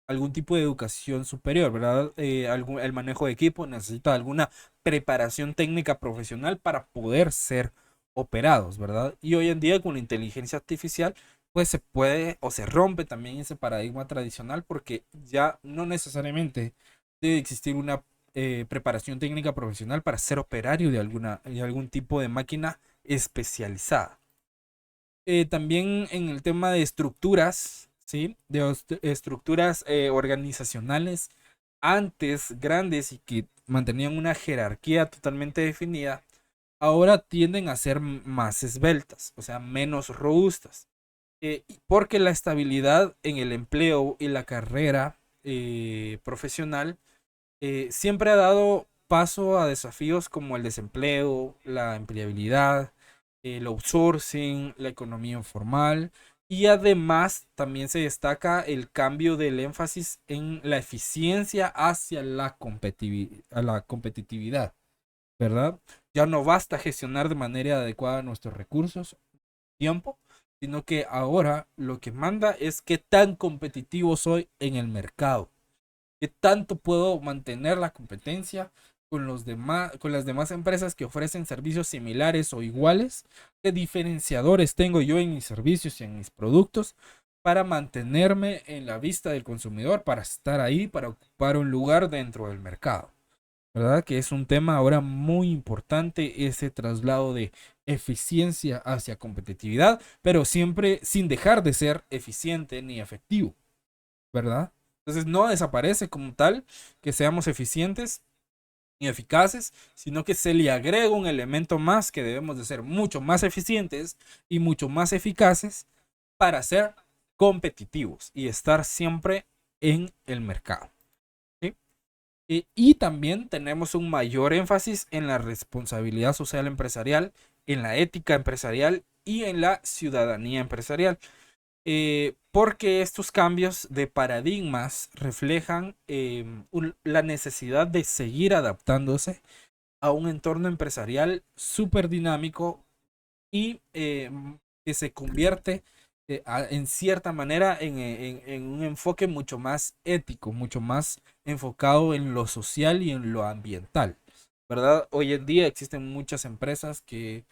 algún tipo de educación superior, ¿verdad? El manejo de equipo necesita alguna preparación técnica profesional para poder ser operados, ¿verdad? Y hoy en día con la inteligencia artificial pues se puede o se rompe también ese paradigma tradicional porque ya no necesariamente debe existir una preparación técnica profesional para ser operario de algún tipo de máquina especializada. También en el tema de estructuras, ¿sí? Estructuras organizacionales antes grandes y que mantenían una jerarquía totalmente definida, ahora tienden a ser más esbeltas, o sea, menos robustas. Porque la estabilidad en el empleo y la carrera profesional siempre ha dado paso a desafíos como el desempleo, la empleabilidad, el outsourcing, la economía informal y además también se destaca el cambio del énfasis en la eficiencia hacia a la competitividad, ¿verdad? Ya no basta gestionar de manera adecuada nuestros recursos, tiempo, sino que ahora lo que manda es qué tan competitivo soy en el mercado. ¿Qué tanto puedo mantener la competencia con las demás empresas que ofrecen servicios similares o iguales? ¿Qué diferenciadores tengo yo en mis servicios y en mis productos para mantenerme en la vista del consumidor, para estar ahí, para ocupar un lugar dentro del mercado? ¿Verdad? Que es un tema ahora muy importante, ese traslado de eficiencia hacia competitividad, pero siempre sin dejar de ser eficiente ni efectivo, ¿verdad? Entonces no desaparece como tal que seamos eficientes y eficaces, sino que se le agrega un elemento más que debemos de ser mucho más eficientes y mucho más eficaces para ser competitivos y estar siempre en el mercado. ¿Sí? Y también tenemos un mayor énfasis en la responsabilidad social empresarial, en la ética empresarial y en la ciudadanía empresarial. Porque estos cambios de paradigmas reflejan la necesidad de seguir adaptándose a un entorno empresarial súper dinámico y que se convierte en cierta manera en un enfoque mucho más ético, mucho más enfocado en lo social y en lo ambiental, ¿verdad? Hoy en día existen muchas empresas que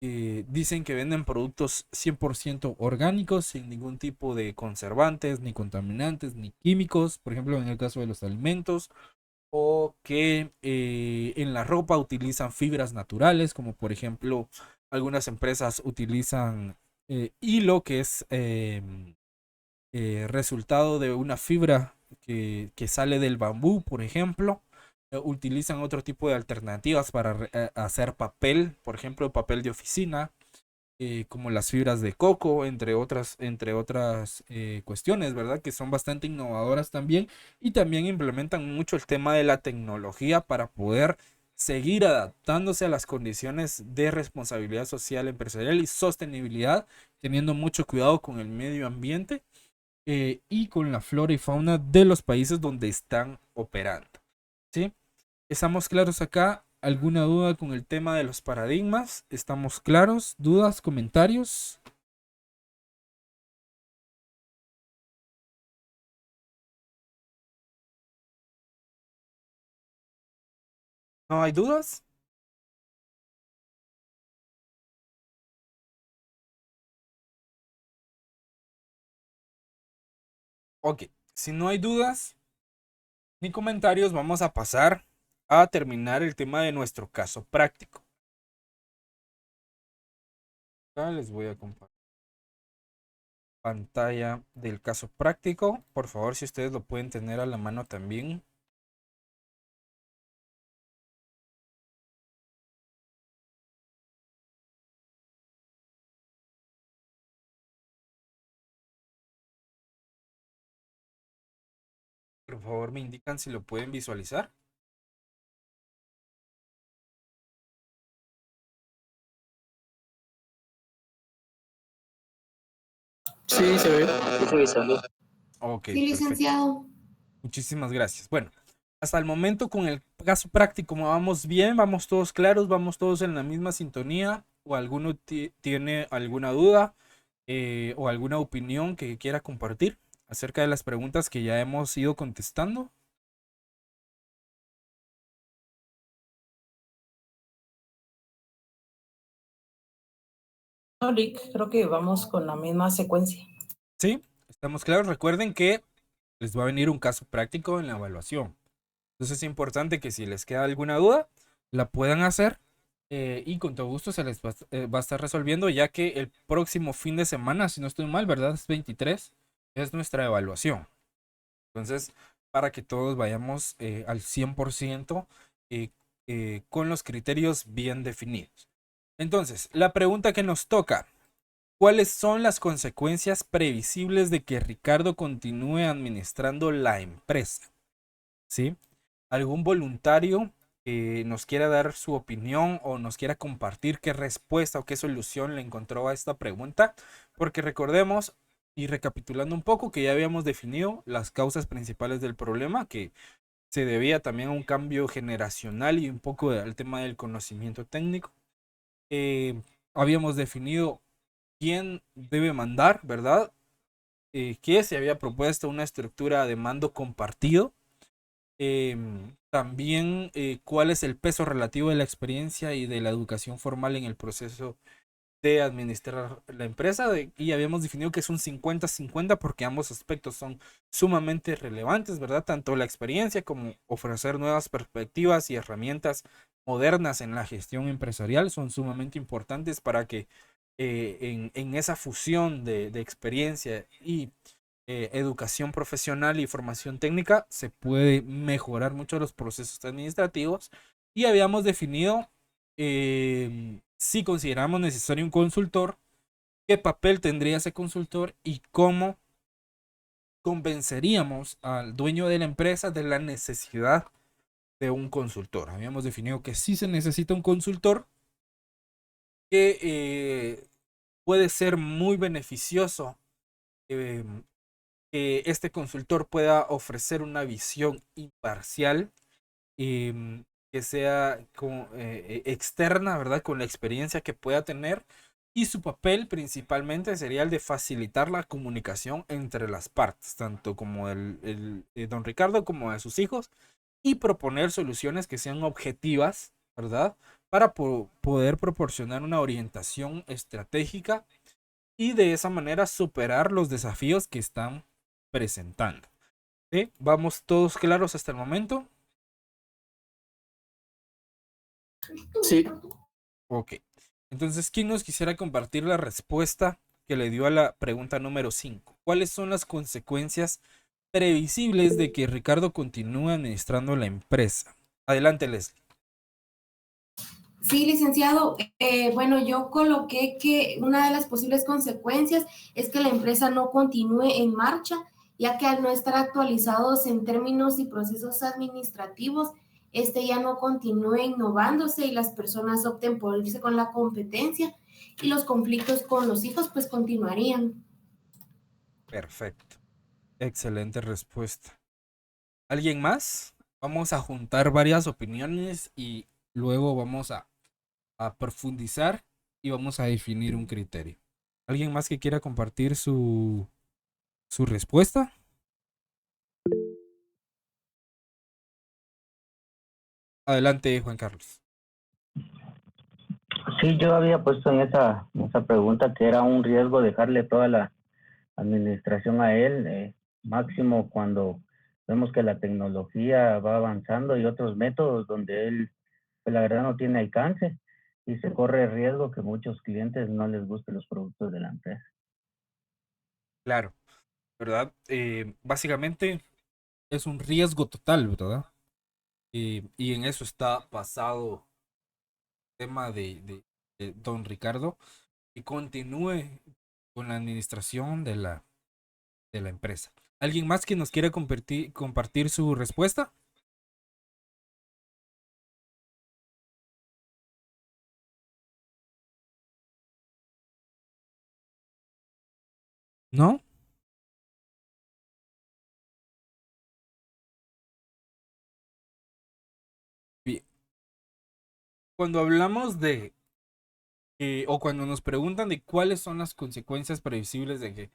dicen que venden productos 100% orgánicos, sin ningún tipo de conservantes, ni contaminantes, ni químicos, por ejemplo, en el caso de los alimentos, o que en la ropa utilizan fibras naturales, como por ejemplo algunas empresas utilizan hilo, que es resultado de una fibra que sale del bambú, por ejemplo. Utilizan otro tipo de alternativas para hacer papel, por ejemplo, papel de oficina, como las fibras de coco, entre otras cuestiones, ¿verdad? Que son bastante innovadoras también y también implementan mucho el tema de la tecnología para poder seguir adaptándose a las condiciones de responsabilidad social, empresarial y sostenibilidad, teniendo mucho cuidado con el medio ambiente y con la flora y fauna de los países donde están operando. ¿Sí? ¿Estamos claros acá? ¿Alguna duda con el tema de los paradigmas? ¿Estamos claros? ¿Dudas? ¿Comentarios? ¿No hay dudas? Ok, si no hay dudas ni comentarios, vamos a pasar a terminar el tema de nuestro caso práctico. Acá les voy a compartir pantalla del caso práctico. Por favor, si ustedes lo pueden tener a la mano también. Por favor, me indican si lo pueden visualizar. Sí, se ve. Sí, se visualiza. Ok, Sí, perfecto. licenciado. Muchísimas gracias. Bueno, hasta el momento con el caso práctico vamos bien, vamos todos claros, vamos todos en la misma sintonía. ¿O alguno tiene alguna duda o alguna opinión que quiera compartir acerca de las preguntas que ya hemos ido contestando? No, Rick, creo que vamos con la misma secuencia. Sí, estamos claros. Recuerden que les va a venir un caso práctico en la evaluación. Entonces es importante que si les queda alguna duda, la puedan hacer y con todo gusto se les va a estar resolviendo, ya que el próximo fin de semana, si no estoy mal, ¿verdad? Es 23, es nuestra evaluación. Entonces, para que todos vayamos al 100% con los criterios bien definidos. Entonces, la pregunta que nos toca: ¿cuáles son las consecuencias previsibles de que Ricardo continúe administrando la empresa? ¿Sí? ¿Algún voluntario que nos quiera dar su opinión o nos quiera compartir qué respuesta o qué solución le encontró a esta pregunta? Porque recordemos, y recapitulando un poco, que ya habíamos definido las causas principales del problema, que se debía también a un cambio generacional y un poco al tema del conocimiento técnico. Habíamos definido quién debe mandar, ¿verdad? Que se había propuesto una estructura de mando compartido. También cuál es el peso relativo de la experiencia y de la educación formal en el proceso de administrar la empresa, y habíamos definido que es un 50-50 porque ambos aspectos son sumamente relevantes, ¿verdad? Tanto la experiencia como ofrecer nuevas perspectivas y herramientas modernas en la gestión empresarial son sumamente importantes para que en esa fusión de experiencia y educación profesional y formación técnica se puede mejorar mucho los procesos administrativos. Y habíamos definido si consideramos necesario un consultor, qué papel tendría ese consultor y cómo convenceríamos al dueño de la empresa de la necesidad de un consultor. Habíamos definido que sí se necesita un consultor, que puede ser muy beneficioso eh, que este consultor pueda ofrecer una visión imparcial, que sea externa, ¿verdad? Con la experiencia que pueda tener. Y su papel principalmente sería el de facilitar la comunicación entre las partes, tanto como don Ricardo como de sus hijos, y proponer soluciones que sean objetivas, ¿verdad? Para poder proporcionar una orientación estratégica y de esa manera superar los desafíos que están presentando. ¿Sí? ¿Vamos todos claros hasta el momento? Sí. Ok. Entonces, ¿quién nos quisiera compartir la respuesta que le dio a la pregunta número 5? ¿Cuáles son las consecuencias previsibles de que Ricardo continúe administrando la empresa? Adelante, Leslie. Sí, licenciado. Bueno, yo coloqué que una de las posibles consecuencias es que la empresa no continúe en marcha, ya que al no estar actualizados en términos y procesos administrativos, este ya no continúe innovándose y las personas opten por irse con la competencia y los conflictos con los hijos pues continuarían. Perfecto. Excelente respuesta. ¿Alguien más? Vamos a juntar varias opiniones y luego vamos a profundizar y vamos a definir un criterio. ¿Alguien más que quiera compartir su respuesta? Adelante, Juan Carlos. Sí, yo había puesto en esa pregunta que era un riesgo dejarle toda la administración a él, máximo cuando vemos que la tecnología va avanzando y otros métodos donde él, pues la verdad no tiene alcance y se corre el riesgo que muchos clientes no les gusten los productos de la empresa. Claro, ¿verdad? Básicamente es un riesgo total, ¿verdad? Y en eso está basado el tema de don Ricardo, y continúe con la administración de la empresa. ¿Alguien más que nos quiera compartir su respuesta? ¿No? Bien. Cuando hablamos o cuando nos preguntan de cuáles son las consecuencias previsibles de que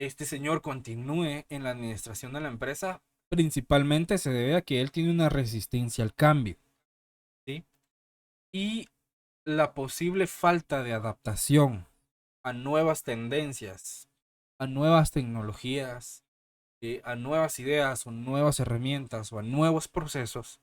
este señor continúe en la administración de la empresa, principalmente se debe a que él tiene una resistencia al cambio, ¿sí? Y la posible falta de adaptación a nuevas tendencias, a nuevas tecnologías, a nuevas ideas o nuevas herramientas o a nuevos procesos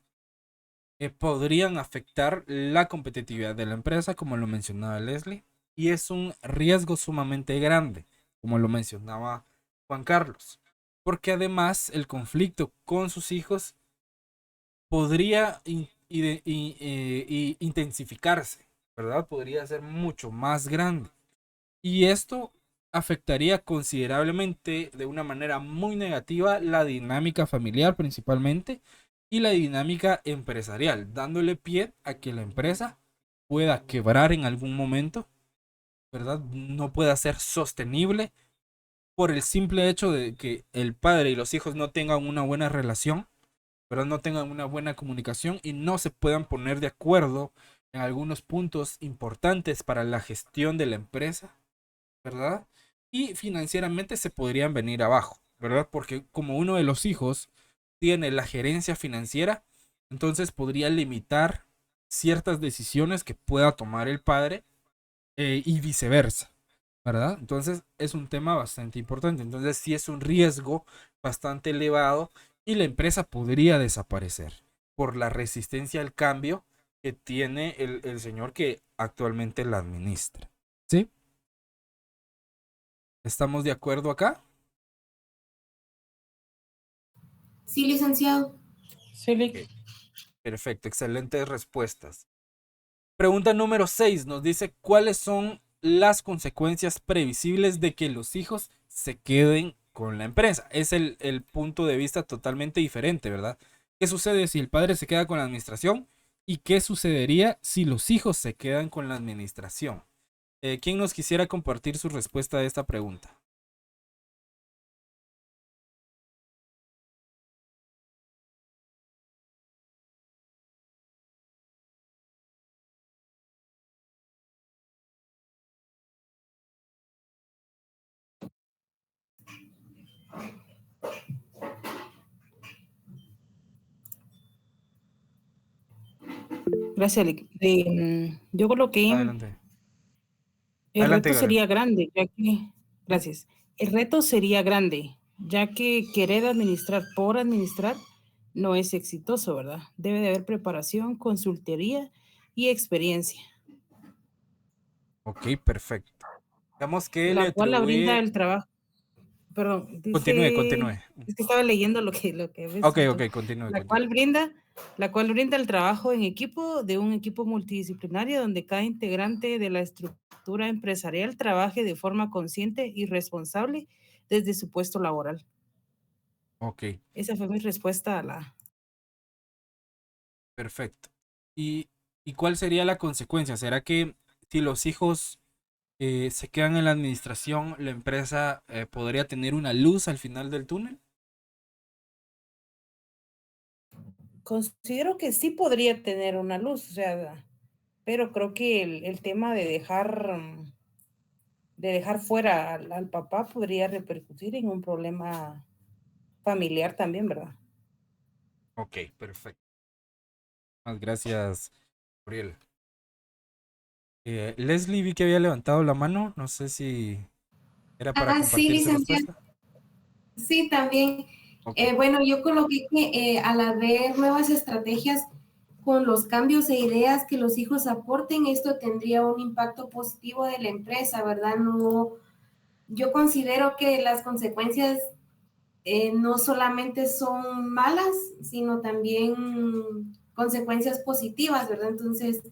que podrían afectar la competitividad de la empresa, como lo mencionaba Leslie, y es un riesgo sumamente grande, como lo mencionaba Juan Carlos, porque además el conflicto con sus hijos podría intensificarse, ¿verdad? Podría ser mucho más grande. Y esto afectaría considerablemente de una manera muy negativa la dinámica familiar principalmente y la dinámica empresarial, dándole pie a que la empresa pueda quebrar en algún momento, ¿verdad? No pueda ser sostenible por el simple hecho de que el padre y los hijos no tengan una buena relación, ¿verdad? No tengan una buena comunicación y no se puedan poner de acuerdo en algunos puntos importantes para la gestión de la empresa, ¿verdad? Y financieramente se podrían venir abajo, ¿verdad? Porque como uno de los hijos tiene la gerencia financiera, entonces podría limitar ciertas decisiones que pueda tomar el padre, y viceversa, ¿verdad? Entonces es un tema bastante importante. Entonces sí es un riesgo bastante elevado y la empresa podría desaparecer por la resistencia al cambio que tiene el señor que actualmente la administra. ¿Sí? ¿Estamos de acuerdo acá? Sí, licenciado. Sí, Ok, perfecto, excelentes respuestas. Pregunta número 6 nos dice cuáles son las consecuencias previsibles de que los hijos se queden con la empresa. Es el punto de vista totalmente diferente, ¿verdad? ¿Qué sucede si el padre se queda con la administración? ¿Y qué sucedería si los hijos se quedan con la administración? ¿Quién nos quisiera compartir su respuesta a esta pregunta? gracias. Yo coloqué, Adelante. el Adelante, reto Gabriel. sería grande, gracias. El reto sería grande, ya que querer administrar por administrar no es exitoso, ¿verdad? Debe de haber preparación, consultoría y experiencia, Ok, perfecto. Digamos que le la cual la brinda atribuye... el trabajo. Perdón, Continúe, dice, continúe. es que estaba leyendo lo que ves, Ok, entonces, ok, continúe, la continúe. cual brinda el trabajo en equipo de un equipo multidisciplinario donde cada integrante de la estructura empresarial trabaje de forma consciente y responsable desde su puesto laboral. Ok, Esa fue mi respuesta a la... perfecto. ¿Y, y cuál sería la consecuencia? ¿Será que si los hijos se quedan en la administración, la empresa podría tener una luz al final del túnel? Considero que sí podría tener una luz, o sea, pero creo que el tema de dejar fuera al papá podría repercutir en un problema familiar también, ¿verdad? Ok, perfecto. Muchas gracias, Gabriel. Leslie, vi que había levantado la mano. No sé si era para Sí, compartir su licenciado. respuesta. Sí, también. Ok. Bueno, yo coloqué que al haber nuevas estrategias con los cambios e ideas que los hijos aporten, esto tendría un impacto positivo de la empresa, ¿verdad? No, yo considero que las consecuencias no solamente son malas, sino también consecuencias positivas, ¿verdad? Entonces,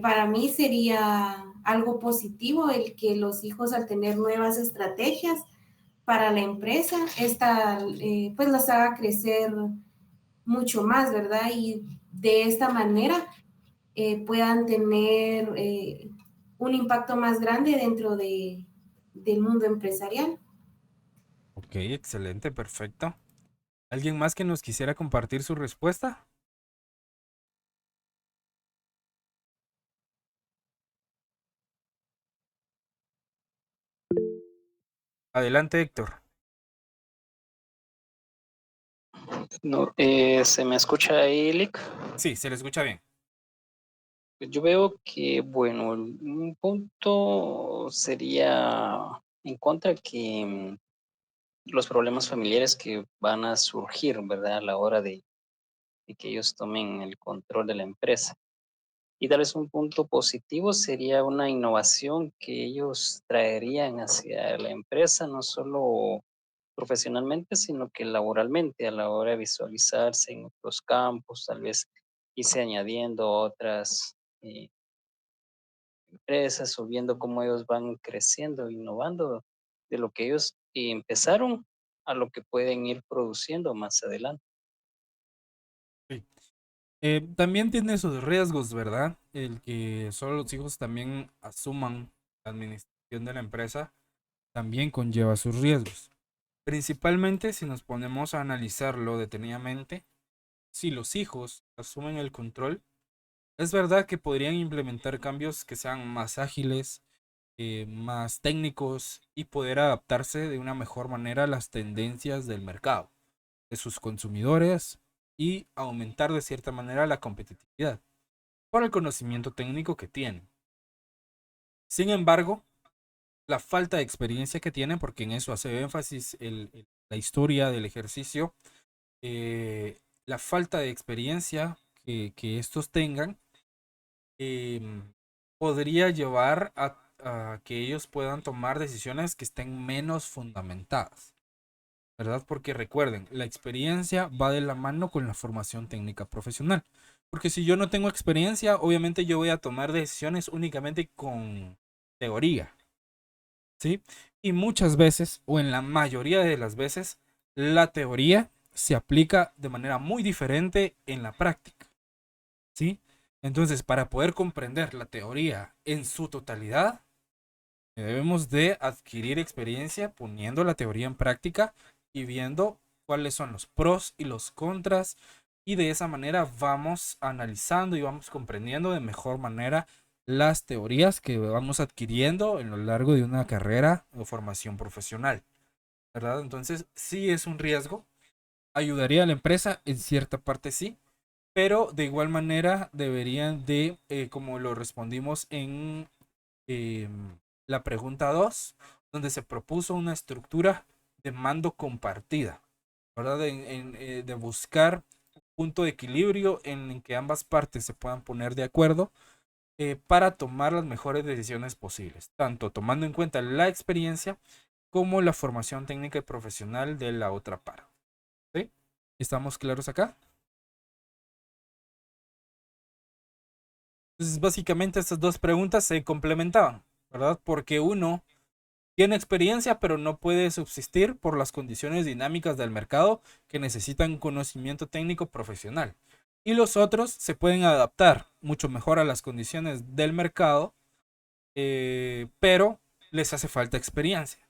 para mí sería algo positivo el que los hijos al tener nuevas estrategias para la empresa, esta pues las haga crecer mucho más, ¿verdad? Y de esta manera puedan tener un impacto más grande dentro del mundo empresarial. Ok, excelente, perfecto. ¿Alguien más que nos quisiera compartir su respuesta? Adelante, Héctor. No, ¿se me escucha ahí, Lick? Sí, se le escucha bien. Yo veo que, bueno, un punto sería en contra que los problemas familiares que van a surgir, ¿verdad? A la hora de que ellos tomen el control de la empresa. Y tal vez un punto positivo sería una innovación que ellos traerían hacia la empresa, no solo profesionalmente, sino que laboralmente, a la hora de visualizarse en otros campos, tal vez irse añadiendo otras empresas o viendo cómo ellos van creciendo, innovando de lo que ellos empezaron a lo que pueden ir produciendo más adelante. Sí. También tiene sus riesgos, ¿verdad? El que solo los hijos también asuman la administración de la empresa también conlleva sus riesgos. Principalmente si nos ponemos a analizarlo detenidamente, si los hijos asumen el control, es verdad que podrían implementar cambios que sean más ágiles, más técnicos y poder adaptarse de una mejor manera a las tendencias del mercado, de sus consumidores y aumentar de cierta manera la competitividad por el conocimiento técnico que tienen. Sin embargo, la falta de experiencia que tienen, porque en eso hace énfasis la historia del ejercicio, la falta de experiencia que estos tengan podría llevar a que ellos puedan tomar decisiones que estén menos fundamentadas, ¿verdad? Porque recuerden, la experiencia va de la mano con la formación técnica profesional. Porque si yo no tengo experiencia, obviamente yo voy a tomar decisiones únicamente con teoría, ¿sí? Y muchas veces, o en la mayoría de las veces, la teoría se aplica de manera muy diferente en la práctica, ¿sí? Entonces, para poder comprender la teoría en su totalidad, debemos de adquirir experiencia poniendo la teoría en práctica y viendo cuáles son los pros y los contras. Y de esa manera vamos analizando y vamos comprendiendo de mejor manera las teorías que vamos adquiriendo en lo largo de una carrera o formación profesional, ¿verdad? Entonces, sí es un riesgo. ¿Ayudaría a la empresa? En cierta parte sí, pero de igual manera deberían de, como lo respondimos en eh, la pregunta 2 donde se propuso una estructura de mando compartida, ¿verdad? De buscar un punto de equilibrio en el que ambas partes se puedan poner de acuerdo para tomar las mejores decisiones posibles, tanto tomando en cuenta la experiencia como la formación técnica y profesional de la otra parte. ¿Sí? ¿Estamos claros acá? Entonces, básicamente estas dos preguntas se complementaban, ¿verdad? Porque uno tiene experiencia, pero no puede subsistir por las condiciones dinámicas del mercado que necesitan conocimiento técnico profesional. Y los otros se pueden adaptar mucho mejor a las condiciones del mercado, pero les hace falta experiencia,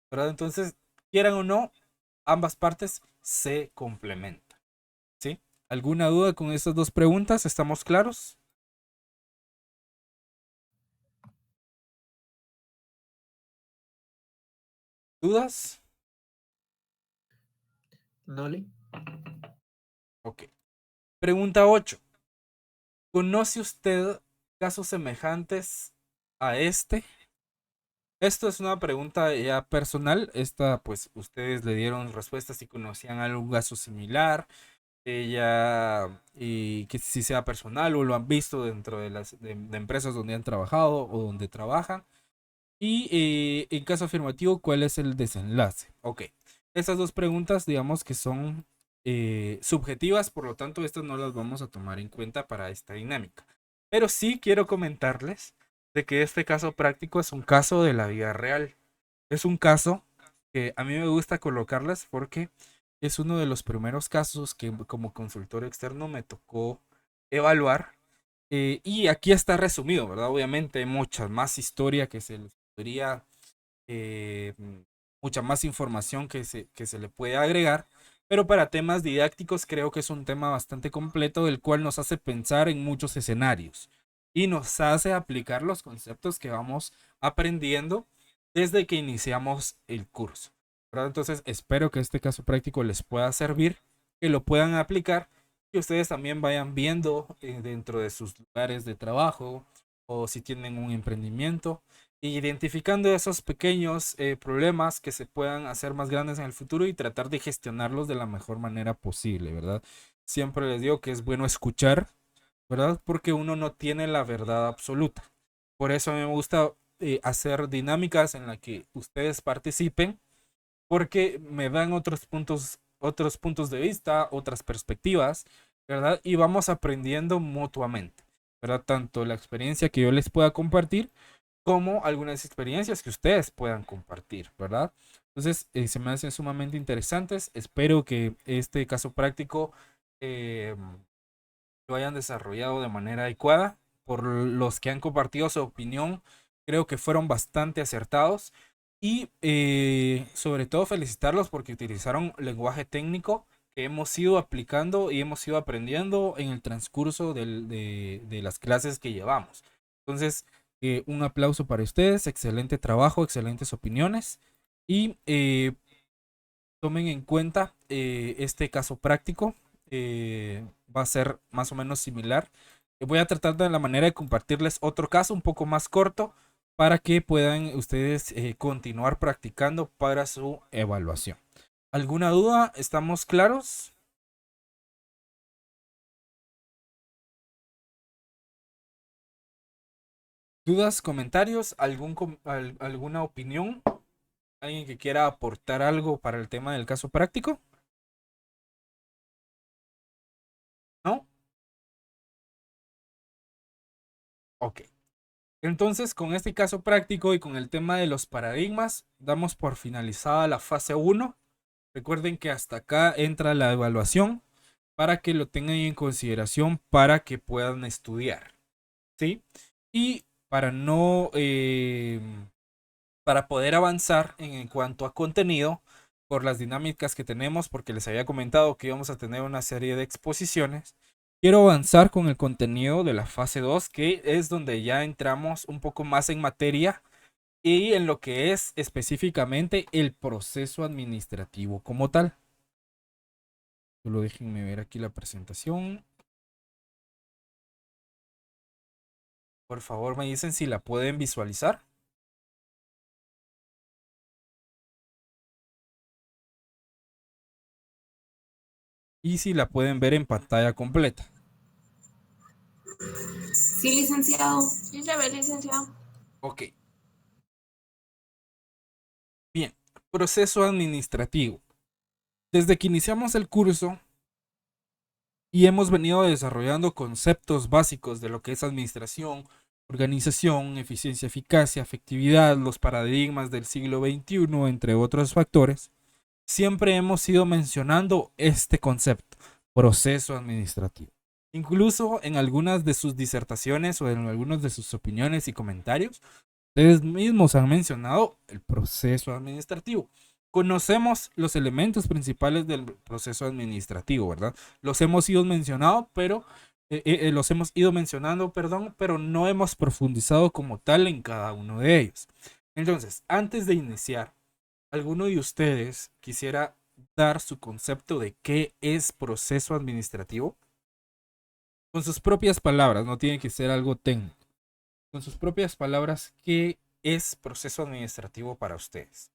¿verdad? Entonces, quieran o no, ambas partes se complementan, ¿sí? ¿Alguna duda con estas dos preguntas? ¿Estamos claros? ¿Dudas? ¿No, Lee? Ok. Pregunta 8. ¿Conoce usted casos semejantes a este? Esto es una pregunta ya personal. Esta, pues, ustedes le dieron respuesta si conocían algún caso similar, y que si sea personal o lo han visto dentro de las de empresas donde han trabajado o donde trabajan. Y en caso afirmativo, ¿cuál es el desenlace? Ok, estas dos preguntas, digamos que son subjetivas, por lo tanto, estas no las vamos a tomar en cuenta para esta dinámica. Pero sí quiero comentarles de que este caso práctico es un caso de la vida real. Es un caso que a mí me gusta colocarles porque es uno de los primeros casos que como consultor externo me tocó evaluar. Y aquí está resumido, ¿verdad? Obviamente hay mucha más historia que se les podría, eh, mucha más información que se le puede agregar, pero para temas didácticos creo que es un tema bastante completo, el cual nos hace pensar en muchos escenarios y nos hace aplicar los conceptos que vamos aprendiendo desde que iniciamos el curso, ¿verdad? Entonces espero que este caso práctico les pueda servir, que lo puedan aplicar, que ustedes también vayan viendo dentro de sus lugares de trabajo o si tienen un emprendimiento, identificando esos pequeños problemas que se puedan hacer más grandes en el futuro y tratar de gestionarlos de la mejor manera posible, ¿verdad? Siempre les digo que es bueno escuchar, ¿verdad? Porque uno no tiene la verdad absoluta. Por eso a mí me gusta hacer dinámicas en las que ustedes participen, porque me dan otros puntos de vista, otras perspectivas, ¿verdad? Y vamos aprendiendo mutuamente, ¿verdad? Tanto la experiencia que yo les pueda compartir como algunas experiencias que ustedes puedan compartir, ¿verdad? Entonces, se me hacen sumamente interesantes. Espero que este caso práctico eh, lo hayan desarrollado de manera adecuada. Por los que han compartido su opinión, creo que fueron bastante acertados. Y sobre todo felicitarlos porque utilizaron lenguaje técnico que hemos ido aplicando y hemos ido aprendiendo en el transcurso de las clases que llevamos. Entonces, un aplauso para ustedes, excelente trabajo, excelentes opiniones y tomen en cuenta este caso práctico. Va a ser más o menos similar. Voy a tratar de la manera de compartirles otro caso un poco más corto para que puedan ustedes continuar practicando para su evaluación. ¿Alguna duda? ¿Estamos claros? ¿Dudas, comentarios, alguna opinión? ¿Alguien que quiera aportar algo para el tema del caso práctico? ¿No? Ok. Entonces, con este caso práctico y con el tema de los paradigmas, damos por finalizada la fase 1. Recuerden que hasta acá entra la evaluación para que lo tengan en consideración para que puedan estudiar, ¿sí? Y para no, para poder avanzar en cuanto a contenido, por las dinámicas que tenemos, porque les había comentado que íbamos a tener una serie de exposiciones, quiero avanzar con el contenido de la fase 2, que es donde ya entramos un poco más en materia y en lo que es específicamente el proceso administrativo como tal. Solo déjenme ver aquí la presentación. Por favor, me dicen si la pueden visualizar. Y si la pueden ver en pantalla completa. Sí, licenciado. Sí se ve, licenciado. Ok. Bien. Proceso administrativo. Desde que iniciamos el curso y hemos venido desarrollando conceptos básicos de lo que es administración, organización, eficiencia, eficacia, efectividad, los paradigmas del siglo XXI, entre otros factores, siempre hemos ido mencionando este concepto, proceso administrativo. Incluso en algunas de sus disertaciones o en algunas de sus opiniones y comentarios, ustedes mismos han mencionado el proceso administrativo. Conocemos los elementos principales del proceso administrativo, ¿verdad? Los hemos ido mencionando, perdón, pero no hemos profundizado como tal en cada uno de ellos. Entonces, antes de iniciar, ¿alguno de ustedes quisiera dar su concepto de qué es proceso administrativo? Con sus propias palabras, no tiene que ser algo técnico. Con sus propias palabras, ¿qué es proceso administrativo para ustedes?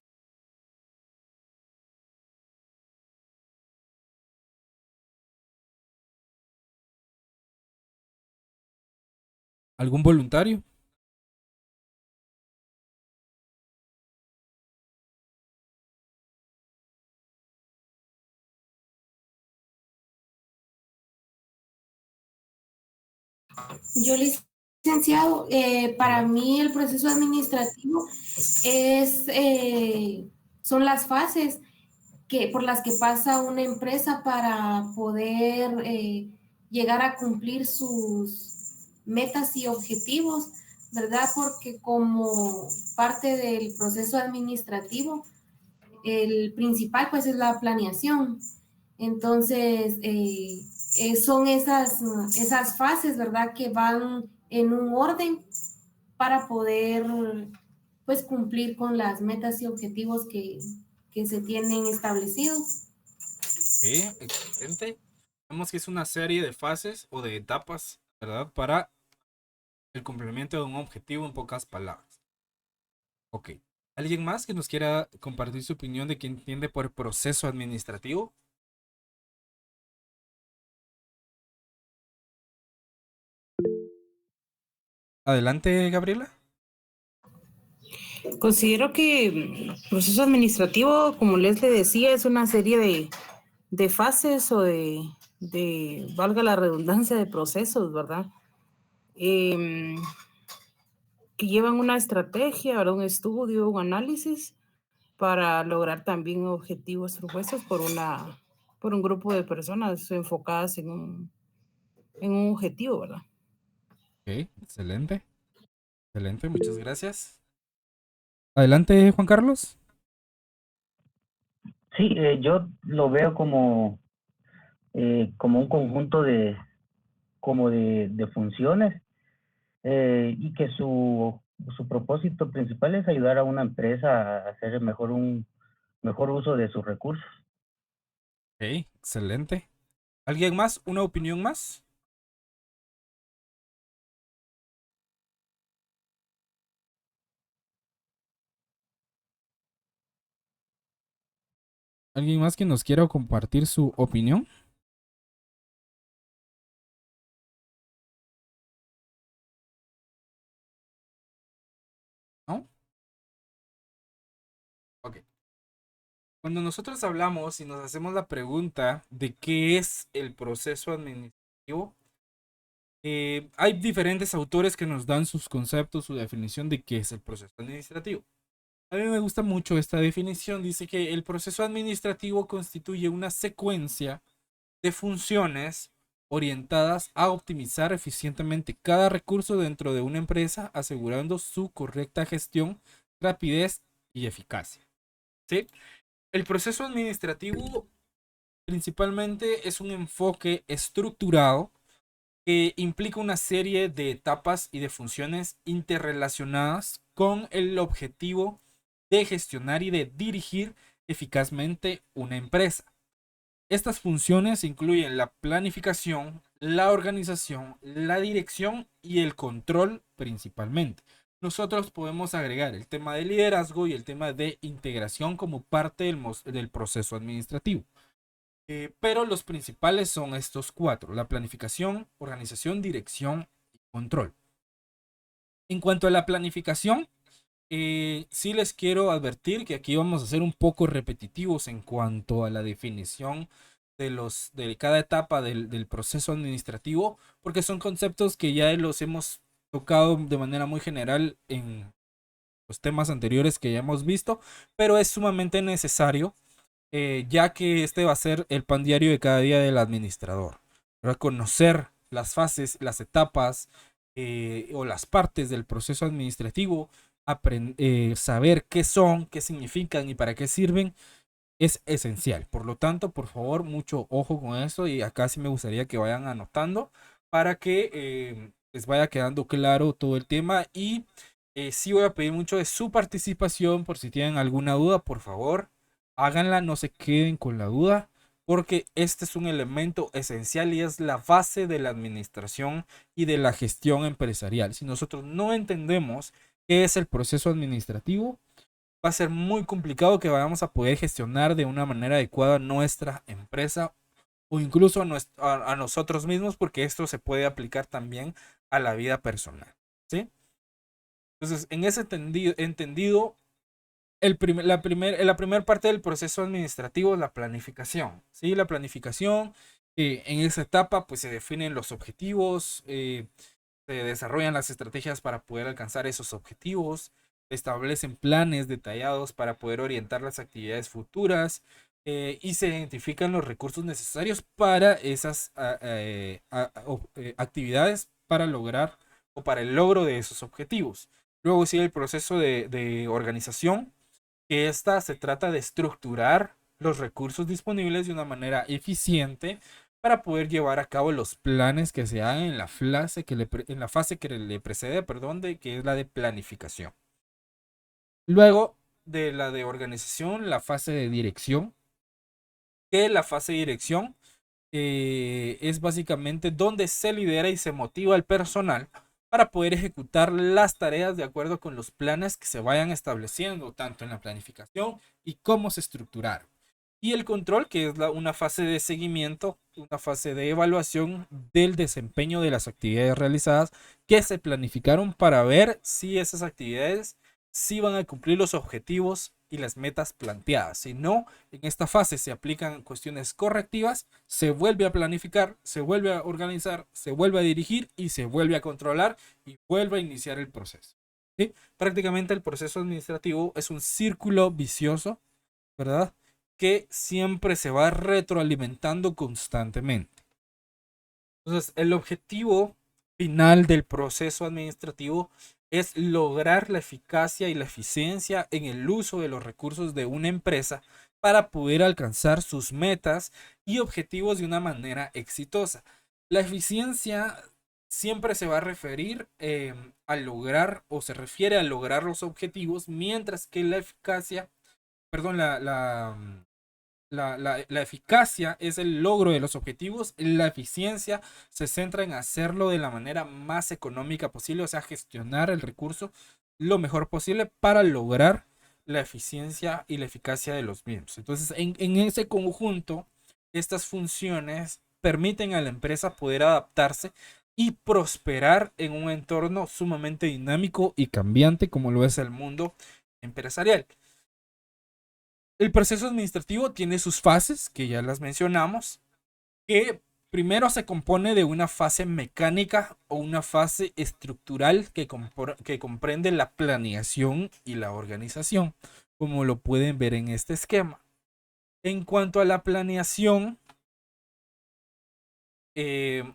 ¿Algún voluntario? Yo, licenciado, para mí el proceso administrativo es, son las fases por las que pasa una empresa para poder llegar a cumplir sus metas y objetivos, ¿verdad? Porque como parte del proceso administrativo, el principal pues es la planeación. Entonces, son esas fases, ¿verdad? Que van en un orden para poder pues cumplir con las metas y objetivos que se tienen establecidos. Excelente. Vemos que es una serie de fases o de etapas, ¿verdad? Para el cumplimiento de un objetivo en pocas palabras. Ok. ¿Alguien más que nos quiera compartir su opinión de qué entiende por proceso administrativo? Adelante, Gabriela. Considero que el proceso administrativo, como les le decía, es una serie de fases o valga la redundancia, de procesos, ¿verdad? Que llevan una estrategia, ¿verdad? Un estudio, un análisis para lograr también objetivos propuestos por un grupo de personas enfocadas en un objetivo, ¿verdad? Ok, excelente. Excelente, muchas gracias. Adelante, Juan Carlos. Sí, yo lo veo como un conjunto de funciones, y que su propósito principal es ayudar a una empresa a hacer un mejor uso de sus recursos. Ok, excelente. ¿Alguien más? ¿Una opinión más? ¿Alguien más que nos quiera compartir su opinión? ¿No? Ok. Cuando nosotros hablamos y nos hacemos la pregunta de qué es el proceso administrativo, hay diferentes autores que nos dan sus conceptos, su definición de qué es el proceso administrativo. A mí me gusta mucho esta definición. Dice que el proceso administrativo constituye una secuencia de funciones orientadas a optimizar eficientemente cada recurso dentro de una empresa, asegurando su correcta gestión, rapidez y eficacia. ¿Sí? El proceso administrativo principalmente es un enfoque estructurado que implica una serie de etapas y de funciones interrelacionadas con el objetivo de gestionar y de dirigir eficazmente una empresa. Estas funciones incluyen la planificación, la organización, la dirección y el control principalmente. Nosotros podemos agregar el tema de liderazgo y el tema de integración como parte del proceso administrativo. Pero los principales son estos cuatro: la planificación, organización, dirección y control. En cuanto a la planificación, sí les quiero advertir que aquí vamos a ser un poco repetitivos en cuanto a la definición de cada etapa del proceso administrativo, porque son conceptos que ya los hemos tocado de manera muy general en los temas anteriores que ya hemos visto, pero es sumamente necesario, ya que este va a ser el pan diario de cada día del administrador. ¿Verdad? Conocer las fases, las etapas o las partes del proceso administrativo, saber qué son, qué significan y para qué sirven, es esencial. Por lo tanto, por favor, mucho ojo con eso, y acá sí me gustaría que vayan anotando para que les vaya quedando claro todo el tema. Y sí voy a pedir mucho de su participación. Por si tienen alguna duda, por favor, háganla, no se queden con la duda. porque este es un elemento esencial y es la base de la administración y de la gestión empresarial. Si nosotros no entendemos qué es el proceso administrativo, va a ser muy complicado que vayamos a poder gestionar de una manera adecuada nuestra empresa o incluso a nosotros mismos, porque esto se puede aplicar también a la vida personal, ¿sí? Entonces, en ese entendido la primera parte del proceso administrativo es la planificación, ¿sí? La planificación, en esa etapa pues se definen los objetivos, se desarrollan las estrategias para poder alcanzar esos objetivos, establecen planes detallados para poder orientar las actividades futuras, y se identifican los recursos necesarios para esas actividades para lograr o para el logro de esos objetivos. Luego sigue el proceso de organización, que esta se trata de estructurar los recursos disponibles de una manera eficiente para poder llevar a cabo los planes que se hagan en la fase que le precede, perdón, que es la de planificación. Luego de la de organización, la fase de dirección, que la fase de dirección es básicamente donde se lidera y se motiva el personal para poder ejecutar las tareas de acuerdo con los planes que se vayan estableciendo, tanto en la planificación y cómo se estructuraron. Y el control, que es una fase de seguimiento, una fase de evaluación del desempeño de las actividades realizadas que se planificaron para ver si esas actividades sí van a cumplir los objetivos y las metas planteadas. Si no, en esta fase se aplican cuestiones correctivas, se vuelve a planificar, se vuelve a organizar, se vuelve a dirigir y se vuelve a controlar y vuelve a iniciar el proceso, ¿sí? Prácticamente el proceso administrativo es un círculo vicioso, ¿verdad? Que siempre se va retroalimentando constantemente. Entonces, el objetivo final del proceso administrativo es lograr la eficacia y la eficiencia en el uso de los recursos de una empresa para poder alcanzar sus metas y objetivos de una manera exitosa. La eficiencia siempre se va a referir a lograr o se refiere a lograr los objetivos, mientras que la eficacia, perdón, la eficacia es el logro de los objetivos. La eficiencia se centra en hacerlo de la manera más económica posible, o sea, gestionar el recurso lo mejor posible para lograr la eficiencia y la eficacia de los mismos. Entonces, en ese conjunto, estas funciones permiten a la empresa poder adaptarse y prosperar en un entorno sumamente dinámico y cambiante como lo es el mundo empresarial. El proceso administrativo tiene sus fases, que ya las mencionamos, que primero se compone de una fase mecánica o una fase estructural que comprende la planeación y la organización, como lo pueden ver en este esquema. En cuanto a la planeación, en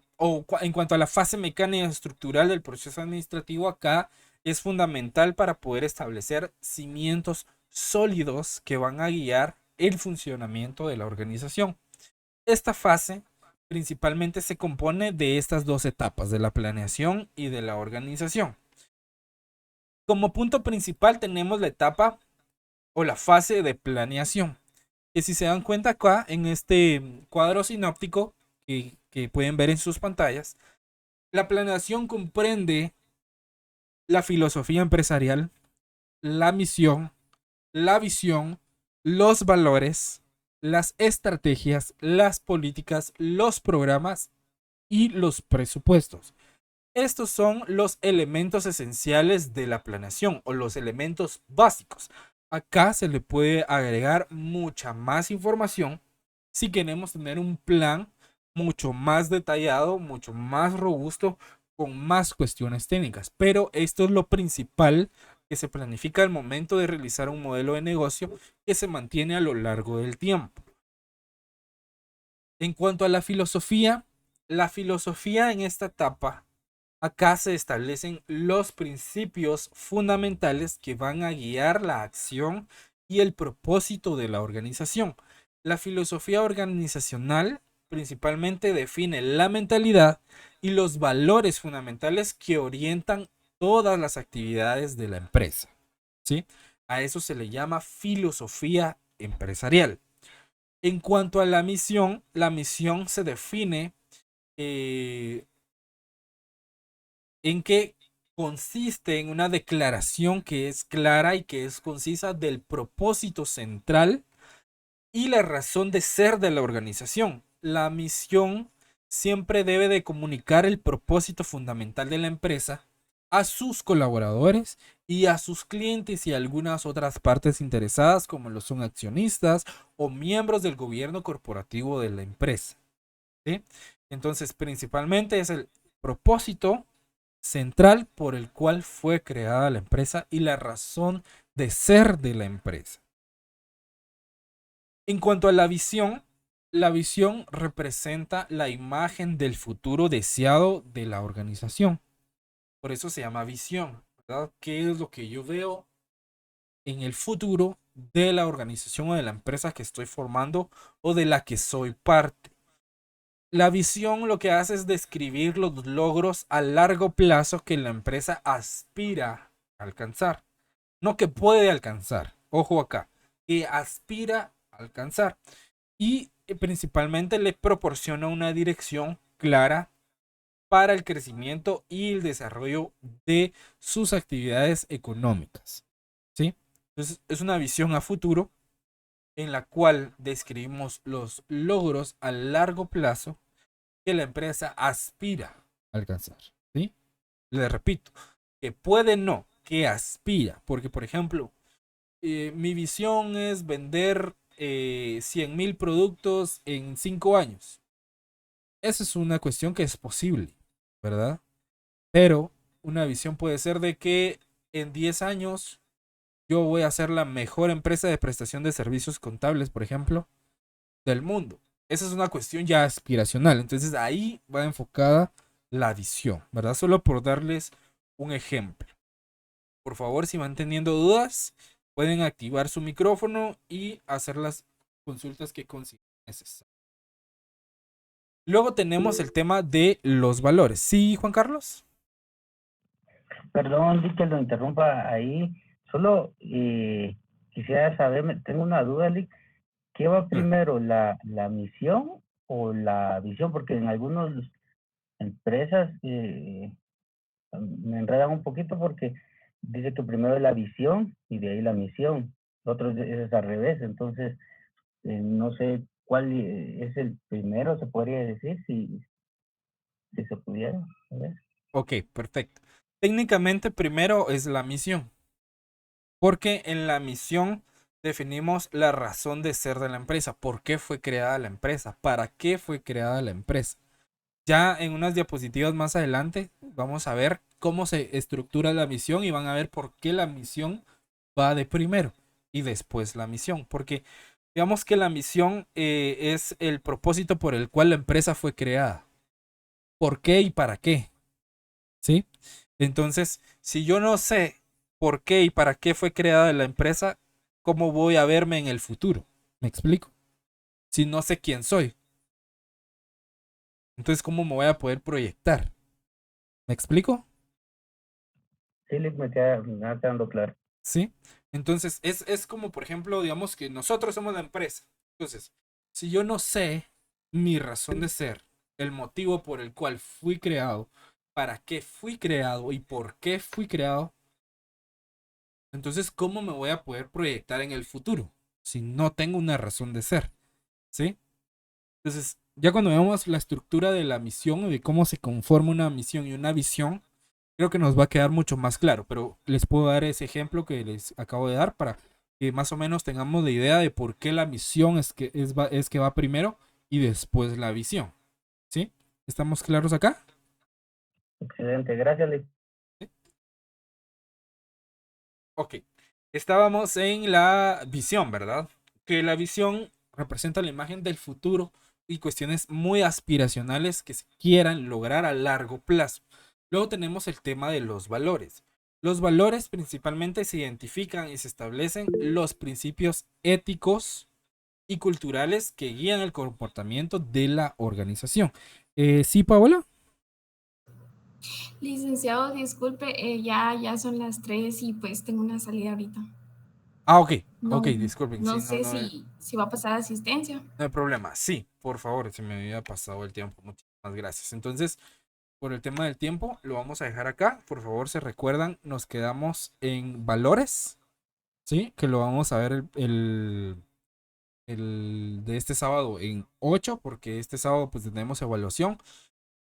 cuanto a la fase mecánica estructural del proceso administrativo, acá es fundamental para poder establecer cimientos sólidos que van a guiar el funcionamiento de la organización. Esta fase principalmente se compone de estas dos etapas, de la planeación y de la organización. Como punto principal tenemos la etapa o la fase de planeación, que si se dan cuenta acá en este cuadro sinóptico que pueden ver en sus pantallas, la planeación comprende la filosofía empresarial, la misión, la visión, los valores, las estrategias, las políticas, los programas y los presupuestos. Estos son los elementos esenciales de la planeación o los elementos básicos. Acá se le puede agregar mucha más información si queremos tener un plan mucho más detallado, mucho más robusto, con más cuestiones técnicas. Pero esto es lo principal que se planifica al momento de realizar un modelo de negocio que se mantiene a lo largo del tiempo. En cuanto a la filosofía en esta etapa, acá se establecen los principios fundamentales que van a guiar la acción y el propósito de la organización. La filosofía organizacional principalmente define la mentalidad y los valores fundamentales que orientan todas las actividades de la empresa, ¿sí? A eso se le llama filosofía empresarial. En cuanto a la misión se define en que consiste en una declaración que es clara y que es concisa del propósito central y la razón de ser de la organización. La misión siempre debe de comunicar el propósito fundamental de la empresa a sus colaboradores y a sus clientes y algunas otras partes interesadas como lo son accionistas o miembros del gobierno corporativo de la empresa. ¿Sí? Entonces, principalmente es el propósito central por el cual fue creada la empresa y la razón de ser de la empresa. En cuanto a la visión representa la imagen del futuro deseado de la organización. Por eso se llama visión, ¿verdad? ¿Qué es lo que yo veo en el futuro de la organización o de la empresa que estoy formando o de la que soy parte? La visión lo que hace es describir los logros a largo plazo que la empresa aspira a alcanzar. No que puede alcanzar, ojo acá, que aspira a alcanzar. Y principalmente le proporciona una dirección clara para el crecimiento y el desarrollo de sus actividades económicas. ¿Sí? Entonces es una visión a futuro en la cual describimos los logros a largo plazo que la empresa aspira a alcanzar. ¿Sí? Le repito, que puede no, que aspira. Porque, por ejemplo, mi visión es vender 100,000 productos en 5 años. Esa es una cuestión que es posible, ¿verdad? Pero una visión puede ser de que en 10 años yo voy a ser la mejor empresa de prestación de servicios contables, por ejemplo, del mundo. Esa es una cuestión ya aspiracional. Entonces ahí va enfocada la visión, ¿verdad? Solo por darles un ejemplo. Por favor, si van teniendo dudas, pueden activar su micrófono y hacer las consultas que consideren necesarias. Luego tenemos el tema de los valores. ¿Sí, Juan Carlos? Perdón, di que lo interrumpa ahí. Solo quisiera saber, tengo una duda, Lick. ¿Qué va primero, la misión o la visión? Porque en algunas empresas me enredan un poquito porque dice que primero es la visión y de ahí la misión. Otros es al revés. Entonces, no sé cuál es el primero, se podría decir, si se pudiera. A ver. Ok, perfecto. Técnicamente primero es la misión, porque en la misión definimos la razón de ser de la empresa, por qué fue creada la empresa, para qué fue creada la empresa. Ya en unas diapositivas más adelante vamos a ver cómo se estructura la misión y van a ver por qué la misión va de primero y después la misión, porque digamos que la misión es el propósito por el cual la empresa fue creada. ¿Por qué y para qué? ¿Sí? Entonces, si yo no sé por qué y para qué fue creada la empresa, ¿cómo voy a verme en el futuro? ¿Me explico? Si no sé quién soy. Entonces, ¿cómo me voy a poder proyectar? ¿Me explico? Sí, Lick, me va quedando claro. ¿Sí? Entonces, es como, por ejemplo, digamos que nosotros somos la empresa. Entonces, si yo no sé mi razón de ser, el motivo por el cual fui creado, para qué fui creado y por qué fui creado, entonces, ¿cómo me voy a poder proyectar en el futuro si no tengo una razón de ser? ¿Sí? Entonces, ya cuando veamos la estructura de la misión o de cómo se conforma una misión y una visión, creo que nos va a quedar mucho más claro, pero les puedo dar ese ejemplo que les acabo de dar para que más o menos tengamos la idea de por qué la misión es que va primero y después la visión. ¿Sí? ¿Estamos claros acá? Excelente, gracias, Lick. ¿Sí? Ok. Estábamos en la visión, ¿verdad? Que la visión representa la imagen del futuro y cuestiones muy aspiracionales que se quieran lograr a largo plazo. Luego tenemos el tema de los valores. Los valores principalmente se identifican y se establecen los principios éticos y culturales que guían el comportamiento de la organización. ¿Sí, Paola? Licenciado, disculpe, ya son las 3 y pues tengo una salida ahorita. Ah, ok, No, ok, disculpen. no Sí, sé no, si va a pasar asistencia. no hay problema. Sí, por favor, se me había pasado el tiempo. Muchísimas gracias. Entonces, por el tema del tiempo, lo vamos a dejar acá. Por favor, se recuerdan, nos quedamos en valores, ¿sí? Que lo vamos a ver el de este sábado en 8, porque este sábado pues tenemos evaluación.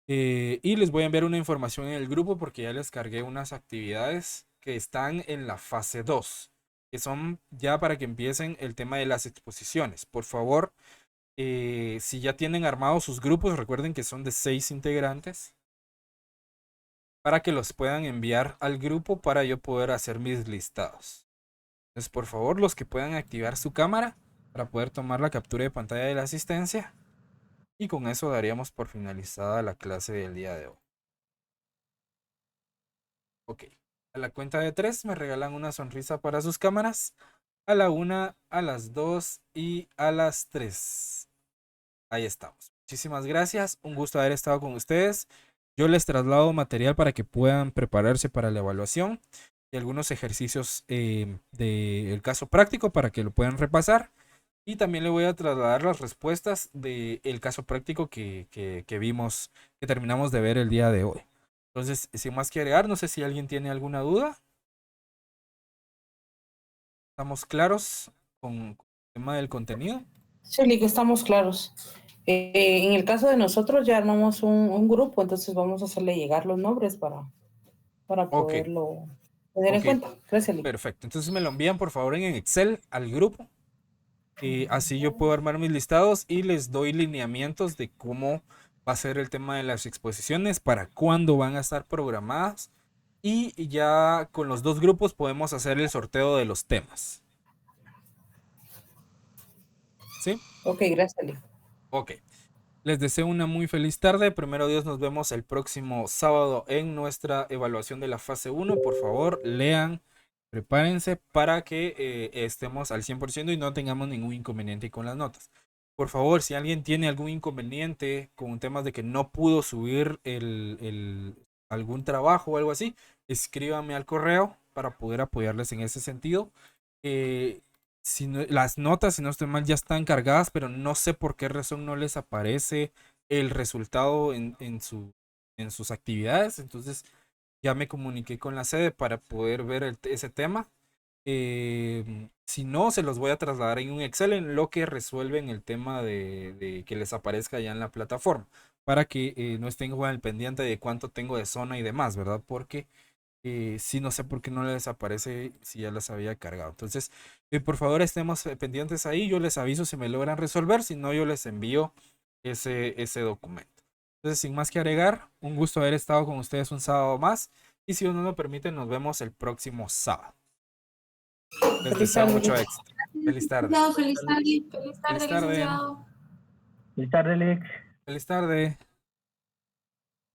Y les voy a enviar una información en el grupo porque ya les cargué unas actividades que están en la fase 2, que son ya para que empiecen el tema de las exposiciones. Por favor, si ya tienen armados sus grupos, recuerden que son de 6 integrantes, para que los puedan enviar al grupo para yo poder hacer mis listados. Entonces, por favor, los que puedan activar su cámara para poder tomar la captura de pantalla de la asistencia. Y con eso daríamos por finalizada la clase del día de hoy. Ok. A la cuenta de 3 me regalan una sonrisa para sus cámaras. A la 1, a las 2 y a las 3. Ahí estamos. Muchísimas gracias. Un gusto haber estado con ustedes. Yo les traslado material para que puedan prepararse para la evaluación y algunos ejercicios del caso práctico para que lo puedan repasar. Y también le voy a trasladar las respuestas del caso práctico que vimos, que terminamos de ver el día de hoy. Entonces, sin más que agregar, no sé si alguien tiene alguna duda. ¿Estamos claros con el tema del contenido? Sí, que estamos claros. En el caso de nosotros ya armamos un grupo, entonces vamos a hacerle llegar los nombres para Ok, poderlo tener en ok, cuenta. Gracias, Lee. perfecto. Entonces me lo envían por favor en Excel al grupo. Así yo puedo armar mis listados y les doy lineamientos de cómo va a ser el tema de las exposiciones, para cuándo van a estar programadas. Y ya con los dos grupos podemos hacer el sorteo de los temas. ¿Sí? Ok, gracias, Lee. Ok. Les deseo una muy feliz tarde. Primero Dios, nos vemos el próximo sábado en nuestra evaluación de la fase 1. Por favor, lean, prepárense para que estemos al 100% y no tengamos ningún inconveniente con las notas. Por favor, si alguien tiene algún inconveniente con temas de que no pudo subir algún trabajo o algo así, escríbanme al correo para poder apoyarles en ese sentido. Si no, las notas, si no estoy mal, ya están cargadas, pero no sé por qué razón no les aparece el resultado en sus actividades. Entonces ya me comuniqué con la sede para poder ver ese tema. Si no, se los voy a trasladar en un Excel en lo que resuelven el tema de que les aparezca ya en la plataforma, para que no estén al pendiente de cuánto tengo de zona y demás, ¿verdad? Porque sí, no sé por qué no les aparece si ya las había cargado. Entonces, por favor, estemos pendientes ahí. Yo les aviso si me logran resolver. Si no, yo les envío ese documento. Entonces, sin más que agregar, un gusto haber estado con ustedes un sábado más. Y si Dios nos lo permite, nos vemos el próximo sábado. Les Feliz deseo tarde, mucho Lee. éxito. Feliz tarde. Licenciado, feliz tarde. Feliz Feliz tarde, tarde. licenciado. Feliz tarde, Lick. Feliz tarde.